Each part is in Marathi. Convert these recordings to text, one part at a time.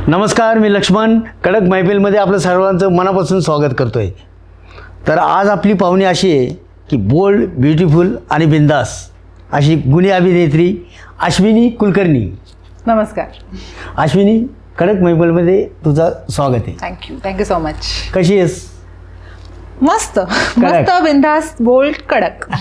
नमस्कार, मी लक्ष्मण. कडक मैफिलमध्ये आपलं सर्वांचं मनापासून स्वागत करतोय. तर आज आपली पाहुणी अशी आहे की बोल्ड, ब्युटिफुल आणि बिंदास अशी गुणी अभिनेत्री अश्विनी कुलकर्णी. नमस्कार अश्विनी, कडक मैफिलमध्ये तुझं स्वागत आहे. Thank you so much. कशी आहेस? मस्त मस्त, बिंदास, बोल्ड, कडक.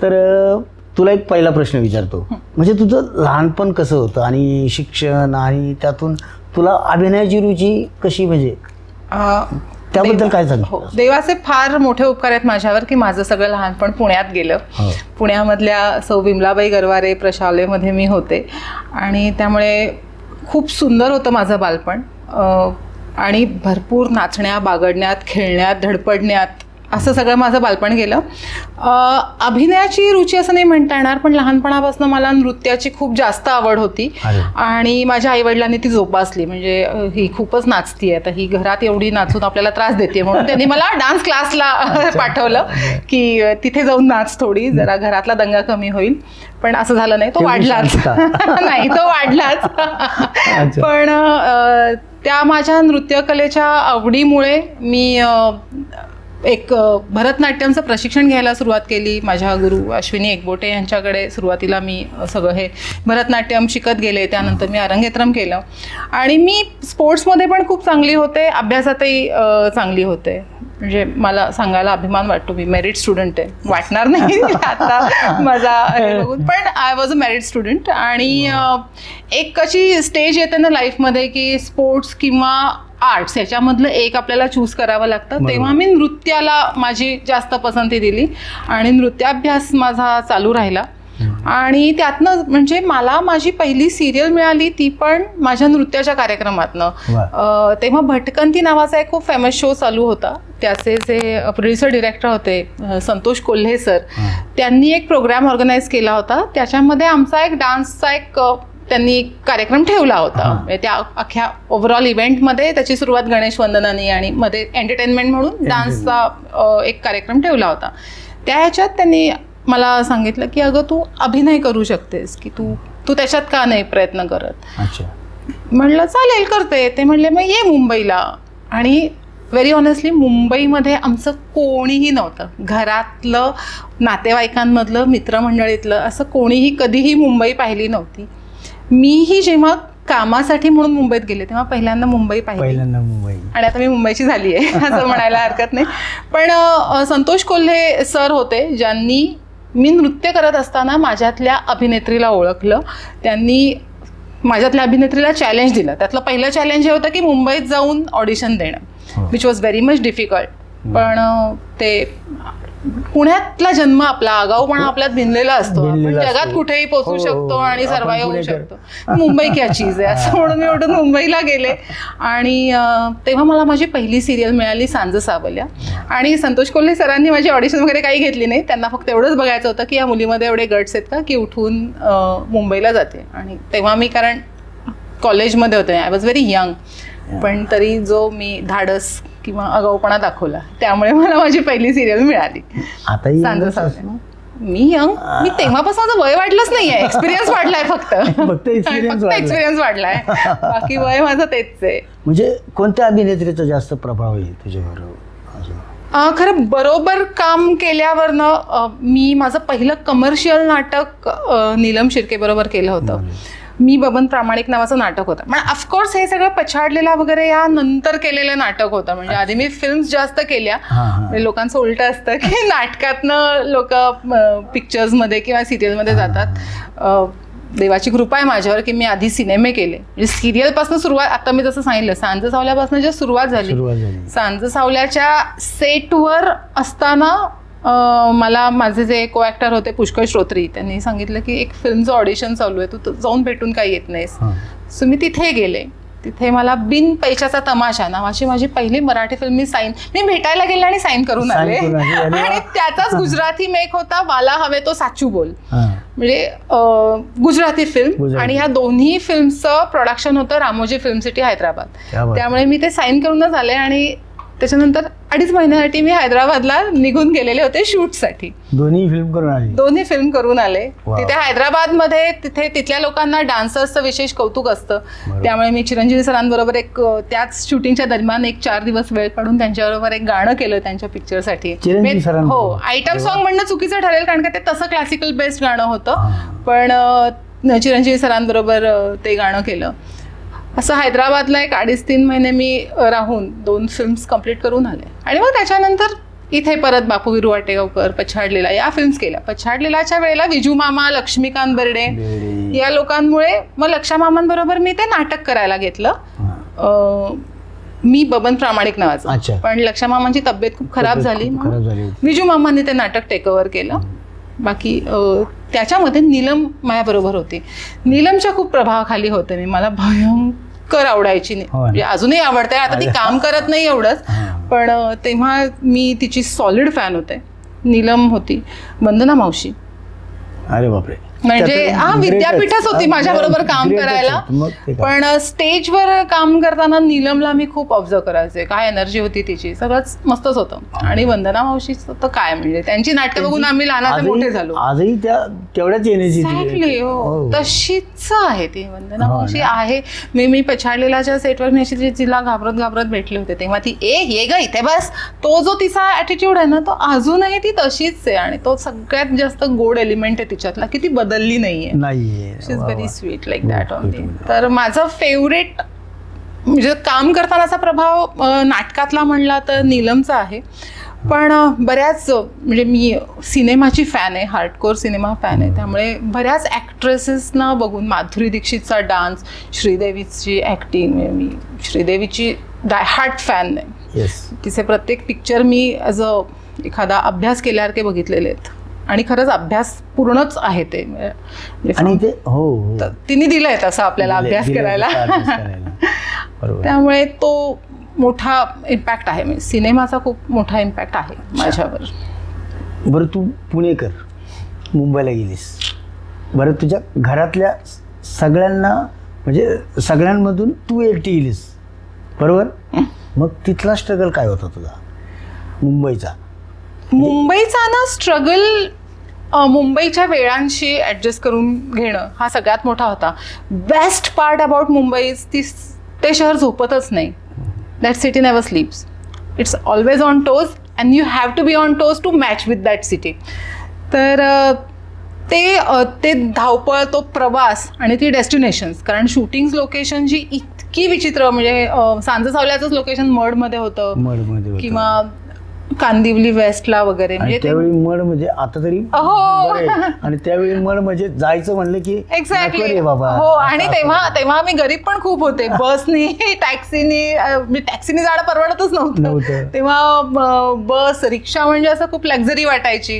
तर तुला एक पहिला प्रश्न विचारतो. म्हणजे तुझं लहानपण कसं होतं आणि शिक्षण आणि त्यातून तुला अभिनयाची रुची कशी, म्हणजे त्याबद्दल काय सांग? देवाचे फार मोठे उपकार आहेत माझ्यावर की माझं सगळं लहानपण पुण्यात गेलं. पुण्यामधल्या सौ विमलाबाई गरवारे प्रशालेमध्ये मी होते आणि त्यामुळे खूप सुंदर होतं माझं बालपण. आणि भरपूर नाचण्यात, बागडण्यात, खेळण्यात, धडपडण्यात असं सगळं माझं बालपण गेलं. अभिनयाची रुची असं नाही म्हणता येणार, पण लहानपणापासून मला नृत्याची खूप जास्त आवड होती आणि माझ्या आईवडिलांनी ती जोपासली. म्हणजे ही खूपच नाचती आहे, तर ही घरात एवढी नाचून आपल्याला त्रास देते म्हणून त्यांनी मला डान्स क्लासला पाठवलं की तिथे जाऊन नाच, थोडी जरा घरातला दंगा कमी होईल. पण असं झालं नाही, तो वाढलाच. नाही, तो वाढलाच. पण त्या माझ्या नृत्यकलेच्या आवडीमुळे मी एक भरतनाट्यमचं प्रशिक्षण घ्यायला सुरुवात केली. माझ्या गुरु अश्विनी एकबोटे यांच्याकडे सुरुवातीला मी सगळं हे भरतनाट्यम शिकत गेले. त्यानंतर मी अरंगेत्रम केलं आणि मी स्पोर्ट्समध्ये पण खूप चांगली होते, अभ्यासातही चांगली होते. म्हणजे मला सांगायला अभिमान वाटतो, मी मेरिट स्टुडंट आहे. वाटणार नाही आता माझा हे बघून, पण I was a merit student. आणि एक अशी स्टेज येते ना लाईफमध्ये की स्पोर्ट्स किंवा आर्ट्स याच्यामधलं एक आपल्याला चूज करावं लागतं. तेव्हा मी नृत्याला माझी जास्त पसंती दिली आणि नृत्याभ्यास माझा चालू राहिला. आणि त्यातनं म्हणजे मला माझी पहिली सिरियल मिळाली, ती पण माझ्या नृत्याच्या कार्यक्रमातनं. तेव्हा भटकंती नावाचा एक खूप फेमस शो चालू होता. त्याचे जे प्रोड्युसर डिरेक्टर होते संतोष कोल्हे सर, त्यांनी एक प्रोग्राम ऑर्गनाईज केला होता. त्याच्यामध्ये आमचा एक डान्सचा एक त्यांनी कार्यक्रम ठेवला होता. त्या अख्ख्या ओव्हरऑल इव्हेंटमध्ये त्याची सुरुवात गणेश वंदनानी आणि मध्ये एंटरटेनमेंट म्हणून डान्सचा एक कार्यक्रम ठेवला होता. त्या ह्याच्यात त्यांनी मला सांगितलं की अगं तू अभिनय करू शकतेस, की तू त्याच्यात का नाही प्रयत्न करत. म्हणलं चालेल, करते. ते म्हणले मग ये मुंबईला. आणि व्हेरी ऑनेस्टली मुंबईमध्ये आमचं कोणीही नव्हतं. घरातलं, नातेवाईकांमधलं, मित्रमंडळीतलं असं कोणीही कधीही मुंबई पाहिली नव्हती. मीही जेव्हा कामासाठी म्हणून मुंबईत गेले तेव्हा पहिल्यांदा मुंबई पाहिली आणि आता मी मुंबईची झाली आहे असं म्हणायला हरकत नाही. पण संतोष कोल्हे सर होते ज्यांनी मी नृत्य करत असताना माझ्यातल्या अभिनेत्रीला ओळखलं. त्यांनी माझ्यातल्या अभिनेत्रीला चॅलेंज दिलं. त्यातलं पहिलं चॅलेंज हे होतं की मुंबईत जाऊन ऑडिशन देणं, which was very much difficult. पण ते पुण्यातला जन्म आपला, आगाऊपणा आपल्यात भिनलेला असतो. आपण जगात कुठेही पोहोचू शकतो आणि सर्वाइव्ह होऊ शकतो. मुंबई क्या चीज आहे असं म्हणून मी उठून मुंबईला गेले. आणि तेव्हा मला माझी पहिली सिरियल मिळाली सांज सावल्या. आणि संतोष कोल्हे सरांनी माझी ऑडिशन वगैरे काही घेतली नाही. त्यांना फक्त एवढंच बघायचं होतं की या मुलीमध्ये एवढे गट्स आहेत का की उठून मुंबईला जाते. आणि तेव्हा मी कारण कॉलेजमध्ये होते, आय वॉज व्हेरी यंग, पण तरी जो मी धाडस किंवा आगाऊपणा दाखवला त्यामुळे मला माझी पहिली सिरियल मिळाली. मी यंग, मी तेव्हापासून माझं वय वाढलंच नाहीये, एक्सपिरियन्स वाढलाय. फक्त एक्सपिरियन्स वाढलाय, बाकी वय माझं तेच आहे. म्हणजे कोणत्या अभिनेत्रीचा जास्त प्रभाव आहे तुझ्यावर? खरं बरोबर काम केल्यावरनं मी माझं पहिलं कमर्शियल नाटक नीलम शिर्के बरोबर केलं होतं. मी बबन प्रामाणिक नावाचं नाटक होतं. पण ऑफकोर्स हे सगळं पछाडलेला वगैरे या नंतर केलेलं नाटक होतं. म्हणजे आधी मी फिल्म्स जास्त केल्या. म्हणजे लोकांचं उलटं असतं की नाटकातनं लोक पिक्चर्समध्ये किंवा सिरियलमध्ये जातात. देवाची कृपा आहे माझ्यावर की मी आधी सिनेमे केले. म्हणजे सिरियलपासून सुरुवात, आता मी जसं सांगितलं सांज सावल्यापासून जे सुरुवात झाली, सांज सावल्याच्या सेटवर असताना मला माझे जे को ॲक्टर होते पुष्कळ श्रोत्री, त्यांनी सांगितलं की एक फिल्मचं ऑडिशन चालू आहे, तू जाऊन भेटून काही येत नाहीस. सो मी तिथे गेले. तिथे मला बिन पैशाचा तमाशा नावाची माझी पहिली मराठी फिल्म मी भेटायला गेले आणि साईन करून आले. आणि त्याचाच गुजराती मेक होता वाला हवे तो साचू बोल, म्हणजे गुजराती फिल्म. आणि ह्या दोन्ही फिल्मचं प्रोडक्शन होतं रामोजी फिल्म सिटी हैदराबाद. त्यामुळे मी ते साईन करूनच आले. आणि त्याच्यानंतर 2.5 महिन्यासाठी मी हैदराबादला निघून गेलेले होते शूटसाठी. दोन्ही फिल्म करून आले. तिथे हैदराबादमध्ये तिथल्या लोकांना डान्सर्सचं विशेष कौतुक असतं. त्यामुळे मी चिरंजीवी सरांबरोबर त्याच शूटिंगच्या दरम्यान 4 दिवस वेळ काढून त्यांच्याबरोबर एक गाणं केलं त्यांच्या पिक्चरसाठी. हो, आयटम सॉन्ग म्हणणं चुकीचं ठरेल कारण का ते तसं क्लासिकल बेस्ड गाणं होतं, पण चिरंजीवी सरांबरोबर ते गाणं केलं. असं हैदराबादला 2.5-3 महिने मी राहून 2 फिल्म्स कम्प्लीट करून आले. आणि मग त्याच्यानंतर इथे परत बापू विरू वाटेगावकर, पछाड लीला या फिल्म्स केल्या. पछाड लीलाच्या वेळेला विजू मामा, लक्ष्मीकांत बेर्डे या लोकांमुळे मग लक्षा मामांबरोबर मी ते नाटक करायला घेतलं. मी बबन प्रामाणिक नावाचं. पण लक्षा मामांची तब्येत खूप खराब झाली, विजू मामांनी ते नाटक टेक ओव्हर केलं. बाकी त्याच्यामध्ये नीलम माझ्याबरोबर होती. नीलमच्या खूप प्रभावाखाली होते मी. मला भयंकर आवडायची, म्हणजे अजूनही आवडते. आता ती काम करत नाही एवढंच, पण तेव्हा मी तिची सॉलिड फॅन होते. नीलम होती, वंदना मावशी. अरे बापरे. म्हणजे विद्यापीठच होती माझ्याबरोबर काम करायला. पण स्टेजवर काम करताना नीलमला मी खूप ऑब्झर्व करायचे. काय एनर्जी होती तिची, सगळंच मस्तच होतं. आणि वंदना मावशीचं तर काय, म्हणजे त्यांची नाटकं बघून आम्ही लहानाचे मोठे झालो. आजही तेवढ्याच एनर्जी तशीच आहे ती वंदना मावशी आहे. मी पछाड लीलाच्या सेटवर मी अशी तिला घाबरत भेटले होते तेव्हा ती ये ग इथे बस. तो जो तिचा ऍटिट्यूड आहे ना, तो अजूनही ती तशीच आहे. आणि तो सगळ्यात जास्त गोड एलिमेंट आहे तिच्यातला की ती बदलली नाहीये. She is very sweet like that only. तर माझं फेवरेट म्हणजे काम करतानाचा प्रभाव नाटकातला म्हणला तर नीलमचा आहे. पण बऱ्याच म्हणजे मी सिनेमाची फॅन आहे, हार्डकोर सिनेमा फॅन आहे. त्यामुळे बऱ्याच ॲक्ट्रेसेसना बघून, माधुरी दीक्षितचा डान्स, श्रीदेवीची ॲक्टिंग, मी श्रीदेवीची डाय हार्ट फॅन आहे. तिचे प्रत्येक पिक्चर मी एखादा अभ्यास केल्यासारखे बघितलेले आहेत. आणि खरंच अभ्यास पूर्णच आहे ते. आणि ते हो तिने दिलंय तसं आपल्याला अभ्यास करायला. त्यामुळे तो मोठा इम्पॅक्ट आहे. म्हणजे सिनेमाचा खूप मोठा इम्पॅक्ट आहे माझ्यावर. बरं, तू पुणेकर, मुंबईला गेलीस. बरं, तुझ्या घरातल्या सगळ्यांना म्हणजे सगळ्यांमधून तू एकटी गेलीस, बरोबर? मग तिथला स्ट्रगल काय होता तुझा मुंबईचा ना स्ट्रगल? मुंबईच्या वेळांशी ॲडजस्ट करून घेणं हा सगळ्यात मोठा होता. बेस्ट पार्ट अबाउट मुंबई ते शहर झोपतच नाही. That city never sleeps. It's always on toes and you have to be on toes to match with that city. तर ते धावपळ, तो प्रवास आणि ती डेस्टिनेशन्स. कारण शूटिंग लोकेशन जी इतकी विचित्र, म्हणजे सांज सावल्याचंच लोकेशन मडमध्ये होतं किंवा कांदिवली वेस्टला वगैरे. म्हणजे त्यावेळी मड म्हणजे आता तरी आणि त्यावेळी मड म्हणजे जायचं म्हणलं की एक्झॅक्टली बाबा. हो, आणि तेव्हा मी गरीब पण खूप होते. बसनी टॅक्सीनी जाणं परवडतच नव्हतं तेव्हा. बस रिक्षा म्हणजे असं खूप लक्झरी वाटायची.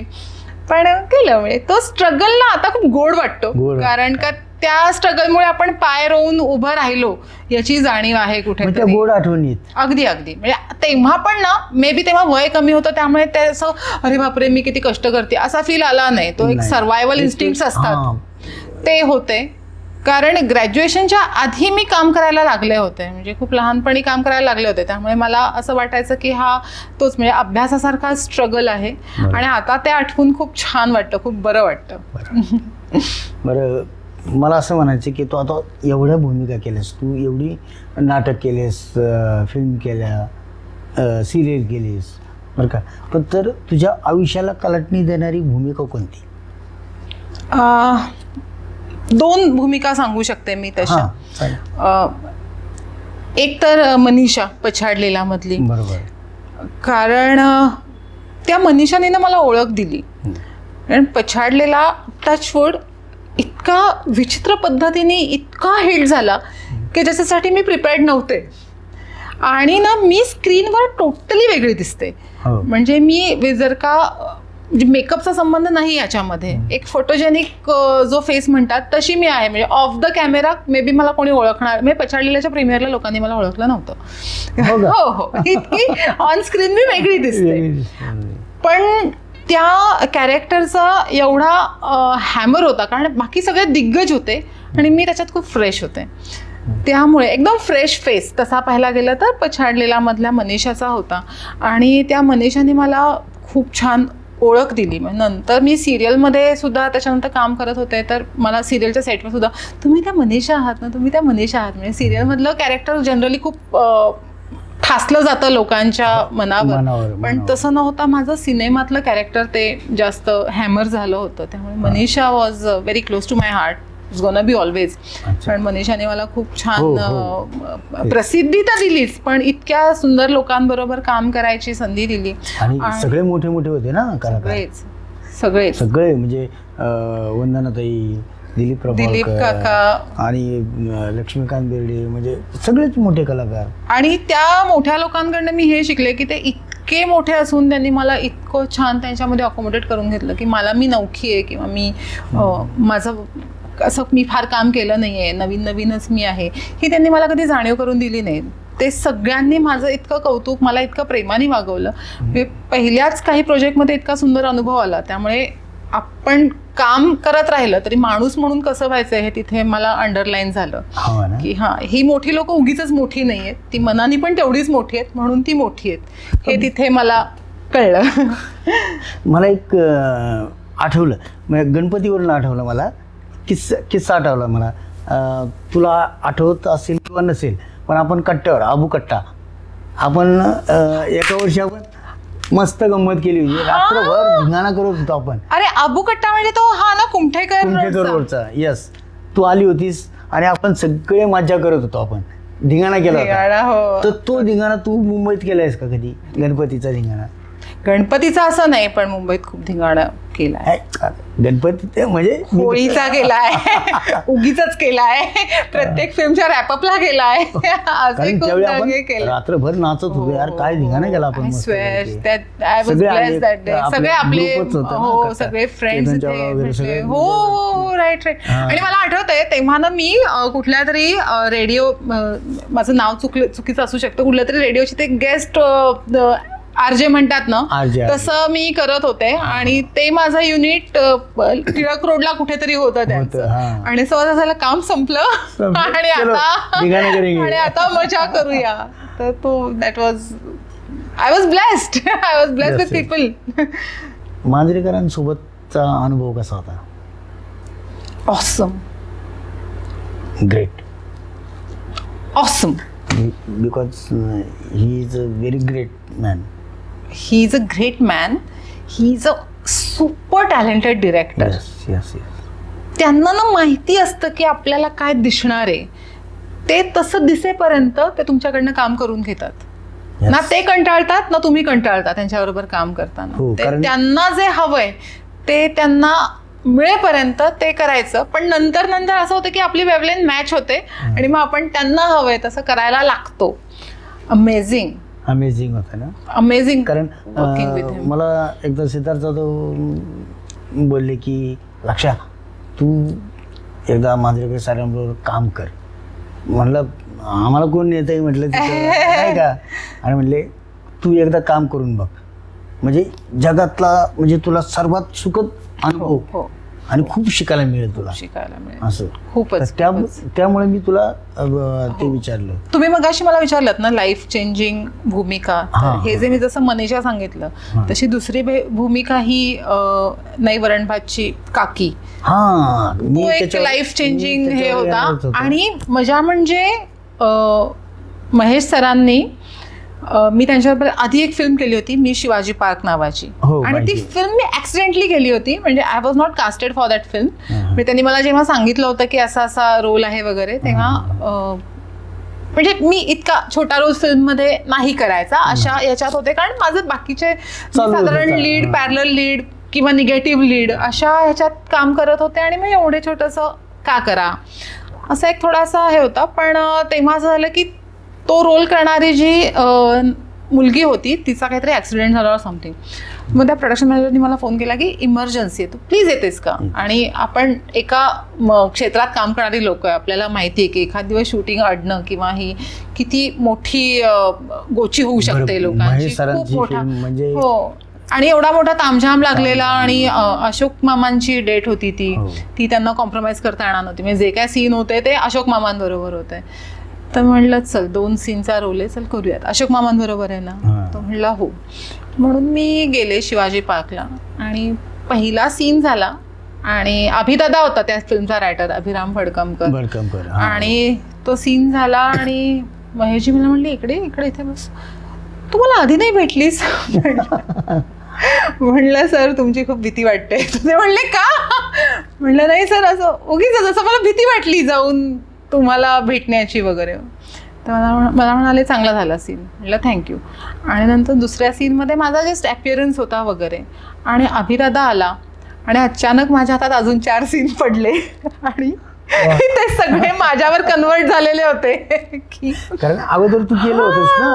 पण केलं म्हणजे तो स्ट्रगल ना आता खूप गोड वाटतो. कारण का त्या स्ट्रगलमुळे आपण पाय रोवून उभं राहिलो याची जाणीव आहे कुठे. गोड आठवणीत. अगदी म्हणजे तेव्हा पण ना मे बी तेव्हा वय कमी होतं त्यामुळे ते असं अरे बापरे मी किती कष्ट करते असा फील आला नाही. तो एक सर्वायवल इन्स्टिंक्ट्स असतात ते होते. कारण ग्रॅज्युएशनच्या आधी मी काम करायला लागले होते, म्हणजे खूप लहानपणी काम करायला लागले होते. त्यामुळे मला असं वाटायचं की हा तोच म्हणजे अभ्यासासारखा स्ट्रगल आहे. आणि आता ते आठवून खूप छान वाटतं, खूप बरं वाटतं. बरं, मला असं म्हणायचं की तू आता एवढ्या भूमिका केल्यास, तू एवढी नाटक केलेस, फिल्म केल्या, सिरियल केलीस, बरं का, पण तर तुझ्या आयुष्याला कलाटणी देणारी भूमिका कोणती? 2 भूमिका सांगू शकते मी तशा. एक तर मनीषा पछाड लीला मधली. बरोबर. कारण त्या मनीषाने ना मला ओळख दिली. कारण पछाड लीला टचवूड इतका विचित्र पद्धतीने इतका हिट झाला की ज्याच्यासाठी मी प्रिपेअर्ड नव्हते. आणि ना मी स्क्रीनवर टोटली वेगळी दिसते. म्हणजे मी जर का म्हणजे मेकअपचा संबंध नाही याच्यामध्ये, एक फोटोजेनिक जो फेस म्हणतात तशी मी आहे. म्हणजे of the camera may be मला कोणी ओळखणार, मी पछाड लीलाच्या प्रीमियरला लोकांनी मला ओळखलं नव्हतं. हो, इतकी ऑन स्क्रीन मी वेगळी दिसते. पण त्या कॅरेक्टरचा एवढा हॅमर होता कारण बाकी सगळे दिग्गज होते आणि मी त्याच्यात खूप फ्रेश होते. त्यामुळे एकदम फ्रेश फेस तसा पाहायला गेलं तर पछाडलेला मधल्या मनीषाचा होता आणि त्या मनीषाने मला खूप छान ओळख दिली. म्हणजे नंतर मी सिरियलमध्ये सुद्धा त्याच्यानंतर काम करत होते तर मला सिरियलच्या सेटवर सुद्धा तुम्ही त्या मनीषा आहात ना, तुम्ही त्या मनीषा आहात. म्हणजे सिरियलमधलं कॅरेक्टर जनरली खूप ठासलं जातं लोकांच्या मनावर, पण तसं नव्हता. माझं सिनेमातलं कॅरेक्टर ते जास्त हॅमर झालं होतं. त्यामुळे Manisha was very close to my heart, it's gonna be always. पण मनीषाने मला खूप छान प्रसिद्धी तर दिलीच, पण इतक्या सुंदर लोकांबरोबर काम करायची संधी दिली. आणि सगळे मोठे मोठे होते ना सगळे म्हणजे वंदनाताई, दिलीप काका आणि लक्ष्मीकांत बेर्डे, म्हणजे सगळेच मोठे कलाकार. आणि त्या मोठ्या लोकांकडनं मी हे शिकले की ते इतके मोठे असून त्यांनी मला इतकं छान त्यांच्यामध्ये अकोमोडेट करून घेतलं की मी नवखी आहे किंवा मी माझं असं मी फार काम केलं नाही आहे, नवीनच मी आहे, ही त्यांनी मला कधी जाणीव करून दिली नाही. ते सगळ्यांनी माझं इतकं कौतुक, मला इतकं प्रेमाने वागवलं. पहिल्याच काही प्रोजेक्टमध्ये इतका सुंदर अनुभव आला. त्यामुळे आपण काम करत राहिलं तरी माणूस म्हणून कसं व्हायचं हे तिथे मला अंडरलाईन झालं की ही मोठी लोक उगीच मोठी नाही आहेत, ती मनाने पण तेवढीच मोठी आहेत म्हणून ती मोठी आहेत हे तिथे मला कळलं. मला एक आठवलं, म्हणजे गणपतीवरून आठवलं, मला किस्सा आठवला मला. तुला आठवत असेल किंवा नसेल, पण आपण कट्ट्यावर आबू कट्टा आपण एका वर्षी आपण मस्त गंमत केली होती. रात्रभर धिंगाणा करत होतो आपण. अरे आबू कट्टा म्हणजे तो हा ना कुमठेकर रोडचा. यस, तू आली होतीस आणि आपण सगळे मज्जा करत होतो, आपण धिंगाणा केला होता. तर तो धिंगाणा तू मुंबईत केलायस का कधी? गणपतीचा धिंगाणा? गणपतीचा असं नाही, पण मुंबईत खूप धिंगाणा केलाय. गणपती म्हणजे होळीचा केलाय, उगीच केलाय, प्रत्येक फिल्मच्या रॅपअपला केलाय. रात्रभर नाचत होतो यार, काय धिंगाणा केला आपण. सगळे आपले सगळे फ्रेंड्स. हो राईट. आणि मला आठवतंय तेव्हा ना मी कुठल्या तरी रेडिओ, माझं नाव चुकीचं असू शकतं, कुठल्या तरी रेडिओची ते गेस्ट आरजे म्हणतात ना, तसं मी करत होते आणि ते माझं युनिट टिळक रोडला कुठेतरी होतं त्यांचं. आणि असं झालं काम संपलं आणि आता मजा करूया. तर तो that was I was blessed with people. मांजरेकरांसोबतचा अनुभव कसा होता? Awesome, great, awesome. Because he is a very great man. He is a great man. He is a super talented director. Yes. त्यांना ना माहिती असतं की आपल्याला काय दिसणार आहे, ते तसं दिसेपर्यंत ते तुमच्याकडनं काम करून घेतात. ना ते कंटाळतात ना तुम्ही कंटाळता त्यांच्याबरोबर काम करताना. त्यांना जे हवंय ते त्यांना मिळेपर्यंत ते करायचं. पण नंतर असं होतं की आपली वेवलेंथ मॅच होते आणि मग आपण त्यांना हवंय तसं करायला लागतो. अमेझिंग होतं ना, अमेझिंग. कारण मला एकदा सिद्धार्थ जाधव बोलले की लक्षा तू एकदा मांजरेकर साहेबांबरोबर काम कर. म्हणलं आम्हाला कोण नेत आहे म्हटलं नाही का, आणि म्हणले तू एकदा काम करून बघ, म्हणजे जगातला म्हणजे तुला सर्वात सुखद अनुभव आणि खूप शिकायला मिळेल तुला, असं खूपच. त्यामुळे मी तुला ते विचारलं. तुम्ही मगाशी मला विचारलं ना लाईफ चेंजिंग भूमिका, हे जे मी जसं मनीषा सांगितलं तशी दुसरी भूमिका ही नई वरणभातची काकी, एक लाईफ चेंजिंग हे होता. आणि मजा म्हणजे महेश सरांनी मी त्यांच्याबरोबर आधी एक फिल्म केली होती, मी शिवाजी पार्क नावाची. आणि ती फिल्म मी ऍक्सिडेंटली केली होती, म्हणजे I was not casted for that film. म्हणजे त्यांनी मला जेव्हा सांगितलं होतं की असा असा रोल आहे वगैरे, तेव्हा म्हणजे मी इतका छोटा रोल फिल्म मध्ये नाही करायचा अशा याच्यात होते, कारण माझं बाकीचे साधारण लीड, पॅरलल लीड किंवा निगेटिव्ह लीड अशा ह्याच्यात काम करत होते. आणि मग एवढे छोटंसं का करा असं एक थोडासा हे होता. पण तेव्हा असं झालं की तो रोल करणारी जी मुलगी होती तिचा काहीतरी ॲक्सिडेंट झाला और समथिंग. मग त्या प्रोडक्शन मॅनेजरनी मला फोन केला की इमर्जन्सी आहे, तू प्लीज येतेस का. आणि आपण एका क्षेत्रात काम करणारी लोक आहे, आपल्याला माहिती आहे की एखाद दिवस शूटिंग अडणं किंवा ही किती मोठी गोची होऊ शकते लोकांची, खूप मोठा. हो, आणि एवढा मोठा तामझाम लागलेला आणि अशोक मामांची डेट होती ती त्यांना कॉम्प्रोमाइज करता येणार नव्हती. म्हणजे जे काय सीन होते ते अशोक मामांबरोबर होते. तर म्हणलं चल 2 सीनचा रोल आहे, चल करूयात. अशोक मामांबरोबर आहे ना? तर म्हणलं हो. म्हणून मी गेले शिवाजी पार्कला आणि पहिला सीन झाला आणि अभिदादा होता त्या फिल्मचा रायटर, अभिराम भडकमकर. आणि तो सीन झाला आणि महेशजी मला म्हणले इकडे इथे बस, तू मला आधी नाही भेटलीस? म्हणलं सर तुमची खूप भीती वाटते. ते म्हणले का? म्हणलं नाही सर, असं उगीच जसं मला भीती वाटली जाऊन तुम्हाला भेटण्याची वगैरे. तर मला म्हणाले चांगला झाला सीन. म्हटलं थँक्यू. आणि नंतर दुसऱ्या सीनमध्ये माझा जस्ट ॲपिअरन्स होता वगैरे आणि अभिदादा आला आणि अचानक माझ्या हातात अजून 4 सीन पडले आणि ते सगळे माझ्यावर कन्वर्ट झालेले होते की कारण अगोदर तू केलं होतंस ना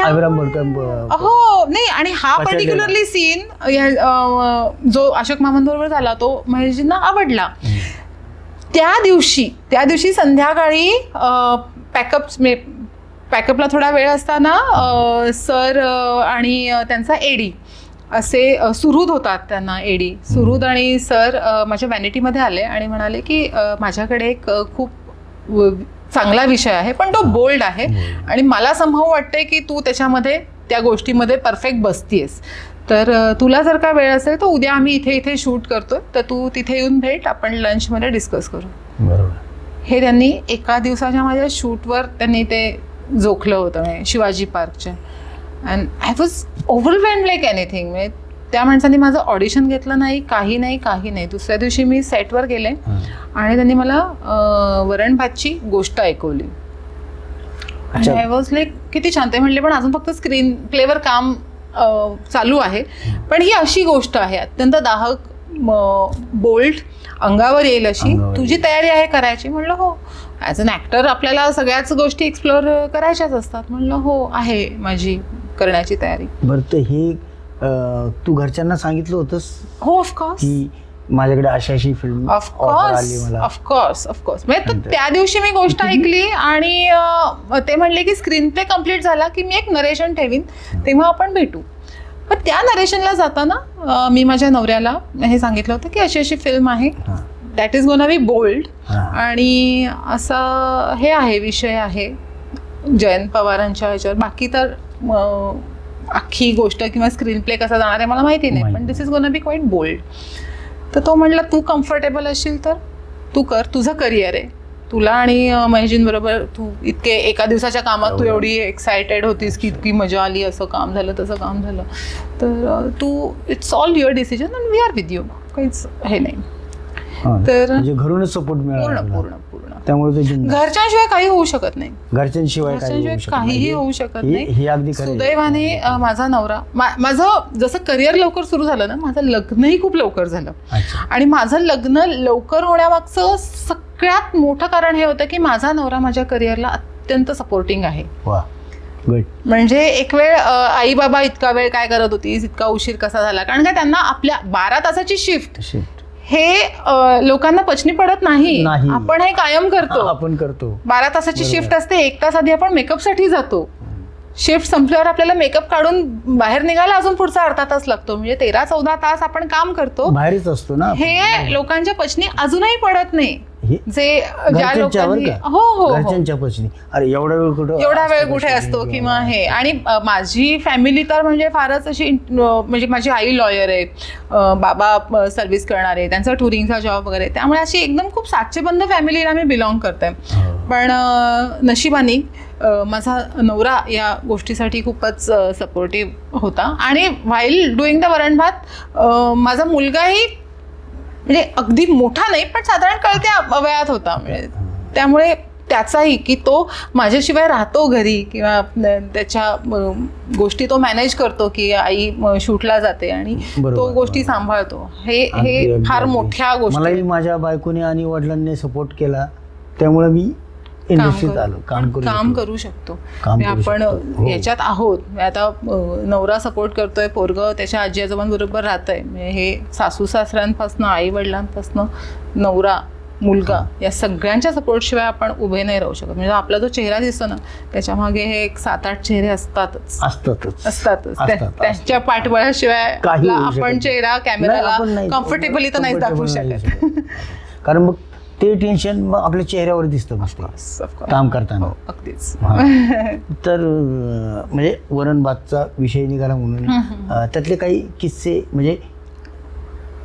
अभिराम भडकम. हो नाही, आणि हा पर्टिक्युलरली सीन जो अशोक मामांबरोबर झाला तो महेशजींना आवडला. त्या दिवशी संध्याकाळी पॅकअपला थोडा वेळ असताना सर आणि त्यांचा एडी असे सुहृद होतात, त्यांना एडी सुहृद आणि सर माझ्या व्हॅनिटीमध्ये आले आणि म्हणाले की माझ्याकडे एक खूप चांगला विषय आहे पण तो बोल्ड आहे आणि मला संभव वाटतंय की तू त्याच्यामध्ये त्या गोष्टीमध्ये परफेक्ट बसतीयस, तर तुला जर का वेळ असेल तर उद्या आम्ही इथे शूट करतोय, तर तू तिथे येऊन भेट, आपण लंचमध्ये डिस्कस करू. बरोबर. हे त्यांनी एका दिवसाच्या माझ्या शूटवर त्यांनी ते जोखलं होतं शिवाजी पार्कच्या. And I was overwhelmed like anything. म्हणजे त्या माणसांनी माझं ऑडिशन घेतलं नाही, काही नाही. दुसऱ्या दिवशी मी सेटवर गेले आणि त्यांनी मला वरण भातची गोष्ट ऐकवली. आय वॉज लाईक किती छान. ते म्हणले पण अजून फक्त स्क्रीन प्लेवर काम चालू आहे, पण ही अशी गोष्ट आहे अत्यंत दाहक, बोल्ड, अंगावर येईल अशी, तुझी तयारी आहे करायची? म्हणलं हो. ॲज अन ॲक्टर आपल्याला सगळ्याच गोष्टी एक्सप्लोअर करायच्याच असतात. म्हणलं हो, आहे माझी करण्याची तयारी. बरं, तर हे तू घरच्यांना सांगितलं होतंस? हो, ऑफकोर्स. माझ्याकडे अशी फिल्म ऑफकोर्स. म्हणजे त्या दिवशी मी गोष्ट ऐकली आणि ते म्हणले की स्क्रीन प्ले कम्प्लीट झाला की मी एक नरेशन ठेवीन, तेव्हा आपण भेटू. पण त्या नरेशनला जाताना मी माझ्या नवऱ्याला हे सांगितलं होतं की अशी फिल्म आहे, that is gonna be bold, आणि असं हे आहे, विषय आहे जयंत पवारांच्या ह्याच्यावर. बाकी तर अख्खी गोष्ट किंवा स्क्रीन प्ले कसा जाणार आहे मला माहिती नाही, पण this is gonna be quite bold. तर तो म्हटला तू कम्फर्टेबल असशील तर तू कर, तुझं करिअर आहे, तुला आणि महेशजींबरोबर तू इतके एका दिवसाच्या कामात तू एवढी एक्सायटेड होतीस की इतकी मजा आली, असं काम झालं तसं काम झालं, तर तू it's all your decision and we are with you, काहीच हे नाही. तर घरूनच सपोर्ट मिळाला पूर्ण. त्यामुळे घरच्यांशिवाय काही होऊ शकत नाही, घरच्यांशिवाय काहीही होऊ शकत नाही. हे अगदी सुदैवाने माझा नवरा, माझं जसं करिअर लवकर सुरू झालं ना, माझं लग्नही खूप लवकर झालं. आणि माझं लग्न लवकर होण्यामागचं सगळ्यात मोठं कारण हे होतं की माझा नवरा माझ्या करिअरला अत्यंत सपोर्टिंग आहे. म्हणजे एक वेळ आई बाबा इतका वेळ काय करत होतीस, इतका उशीर कसा झाला, कारण का त्यांना आपल्या 12 तासाची शिफ्ट हे लोकांना पचनी पडत नाही. आपण हे कायम करतो. 12 तासाची शिफ्ट असते, 1 तास आधी आपण मेकअपसाठी जातो. शिफ्ट संपल्यावर आपल्याला मेकअप काढून बाहेर निघायला अजून पुढचा अर्धा तास लागतो. म्हणजे 13-14 तास आपण काम करतो, बाहेरच असतो ना. हे लोकांच्या पचनी अजूनही पडत नाही. जे ज्या लोकांनी घरच्यांच्या पचनी अरे एवढा वेळ कुठे असतो किंवा हे. आणि माझी फॅमिली तर म्हणजे फारच अशी, म्हणजे माझी आई लॉयर आहे, बाबा सर्व्हिस करणार आहे, त्यांचा टुरिंगचा जॉब वगैरे, त्यामुळे अशी एकदम खूप साचेबंद फॅमिलीला मी बिलॉंग करते. पण नशिबाने माझा नवरा या गोष्टीसाठी खूपच सपोर्टिव्ह होता. आणि व्हाईल डुईंग द वरण भात माझा मुलगाही म्हणजे अगदी मोठा नाही पण साधारण कळत्या वयात होता. त्यामुळे त्याचाही की तो माझ्याशिवाय राहतो घरी किंवा त्याच्या गोष्टी तो मॅनेज करतो की आई शूटला जाते आणि तो गोष्टी सांभाळतो, हे फार मोठ्या गोष्टी. मलाही माझ्या बायकोने आणि वडिलांनी सपोर्ट केला, त्यामुळे मी इंडस्ट्रीत आलो, काम करू शकतो. आपण याच्यात आहोत. आता नवरा सपोर्ट करतोय, पोरगं त्याच्या आजी आजोबांबरोबर राहतंय. म्हणजे हे सासू सासऱ्यांपासून, आई वडिलांपासून नवरा मुलगा या सगळ्यांच्या सपोर्टशिवाय आपण उभे नाही राहू शकत. म्हणजे आपला जो चेहरा दिसतो ना त्याच्या मागे हे एक 7-8 चेहरे असतातच. त्यांच्या पाठबळाशिवाय आपण चेहरा कॅमेराला कम्फर्टेबली तर नाही दाखवू शकत. कारण मग ते टेन्शन मग आपल्या चेहऱ्यावर दिसतं काम करताना. अगदीच. तर म्हणजे वरण भातचा विषय निघाला म्हणून त्यातले काही किस्से म्हणजे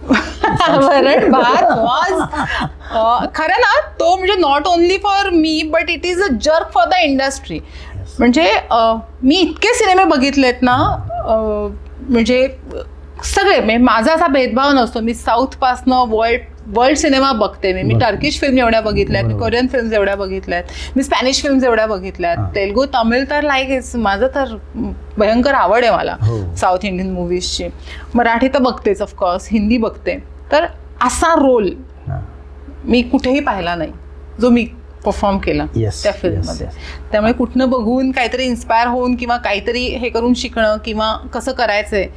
वरण भात खरं ना तो म्हणजे not only for me but it is a jerk for the industry. म्हणजे मी इतके सिनेमे बघितलेत ना म्हणजे सगळे म्हणजे माझा असा भेदभाव नसतो. मी साऊथ पासनं वर्ल्ड सिनेमा बघते. मी टर्किश फिल्म एवढ्या बघितल्यात, मी कोरियन फिल्म्स एवढ्या बघितल्यात, मी स्पॅनिश फिल्म्स एवढ्या बघितल्यात, तेलुगू तमिळ तर लाईक माझं तर भयंकर आवड आहे मला साऊथ इंडियन मूवीजची. मराठी तर बघतेच ऑफकोर्स, हिंदी बघते. तर असा रोल मी कुठेही पाहिला नाही जो मी परफॉर्म केला त्या फिल्ममध्ये. त्यामुळे कुठनं बघून काहीतरी इन्स्पायर होऊन किंवा काहीतरी हे करून शिकणं किंवा कसं करायचंय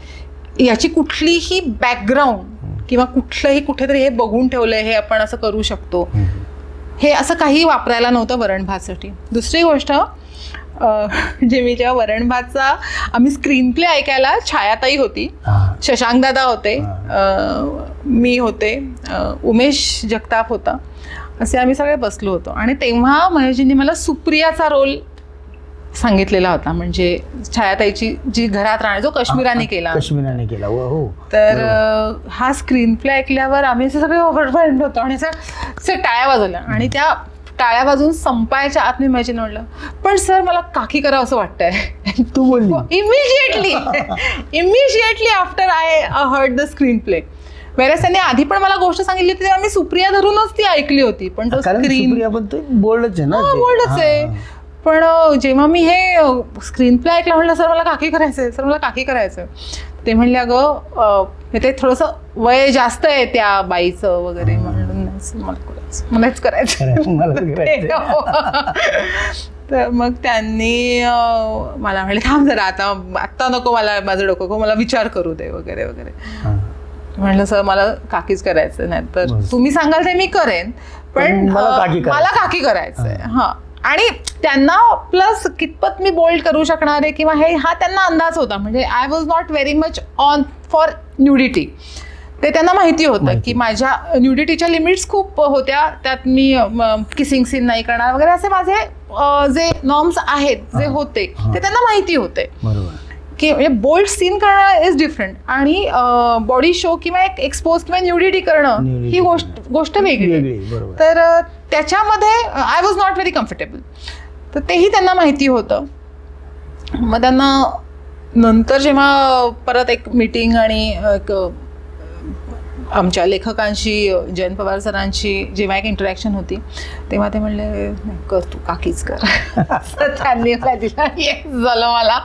याची कुठलीही बॅकग्राऊंड किंवा कुठलंही कुठेतरी हे बघून ठेवलंय हे आपण असं करू शकतो हे असं काही वापरायला नव्हतं वरण भातसाठी. दुसरी गोष्ट जे मी जेव्हा वरण भातचा आम्ही स्क्रीन प्ले ऐकायला छायाताई होती, शशांक दादा होते, मी होते, उमेश जगताप होता, असे आम्ही सगळे बसलो होतो. आणि तेव्हा महेशजींनी मला सुप्रियाचा रोल सांगितलेला होता. म्हणजे छायाताईची जी घरात राहणे जो काश्मीराने केला. तर हा स्क्रीन प्ले ऐकल्यावर आम्ही असे सगळे ओव्हरवेल्म्ड होतो आणि असं टाळ्या वाजवल्या. आणि त्या टाळ्या वाजून संपायच्या आत मी इमॅजिन म्हटलं पण सर मला काकी करावं असं वाटतंय. तू बोलली immediately after I heard the screen play. वेळेस त्यांनी आधी पण मला गोष्ट सांगितली होती तेव्हा मी सुप्रिया धरूनच ती ऐकली होती. पण तो स्क्रीन बोल्डच आहे ना, बोल्डच आहे. पण जेव्हा मी हे स्क्रीन प्ले ऐकला म्हणलं सर मला काकी करायचंय, सर मला काकी करायचंय. ते म्हणले अगं ते थोडंसं वय जास्त आहे त्या बाईचं वगैरे म्हणून मलाच करायचं. तर मग त्यांनी मला म्हणले थांब जरा आता नको मला माझं डोकं मला विचार करू दे वगैरे वगैरे. म्हणलं सर मला काकीच करायचं नाही तर तुम्ही सांगाल ते मी करेन पण मला काकी करायचंय. हा आणि त्यांना प्लस कितपत मी बोल्ड करू शकणार आहे किंवा हे हा त्यांना अंदाज होता. म्हणजे I was not very much on for nudity. ते त्यांना माहिती होतं की माझ्या न्यूडिटीच्या लिमिट्स खूप होत्या. त्यात मी किसिंग सीन नाही करणार वगैरे असे माझे जे नॉर्म्स आहेत जे होते ते त्यांना माहिती होते की म्हणजे बोल्ड सीन करणं इज डिफरंट आणि बॉडी शो किंवा एक एक्सपोज किंवा न्यूडिटी करणं ही गोष्ट वेगळी. तर त्याच्यामध्ये I was not very comfortable. तर तेही त्यांना माहिती होतं. मग त्यांना नंतर जेव्हा परत एक मीटिंग आणि एक आमच्या लेखकांशी जयंत पवार सरांची जेव्हा एक इंटरॅक्शन होती तेव्हा ते म्हणले नाही कर तू काकीच कर असं त्यांनी झालं मला.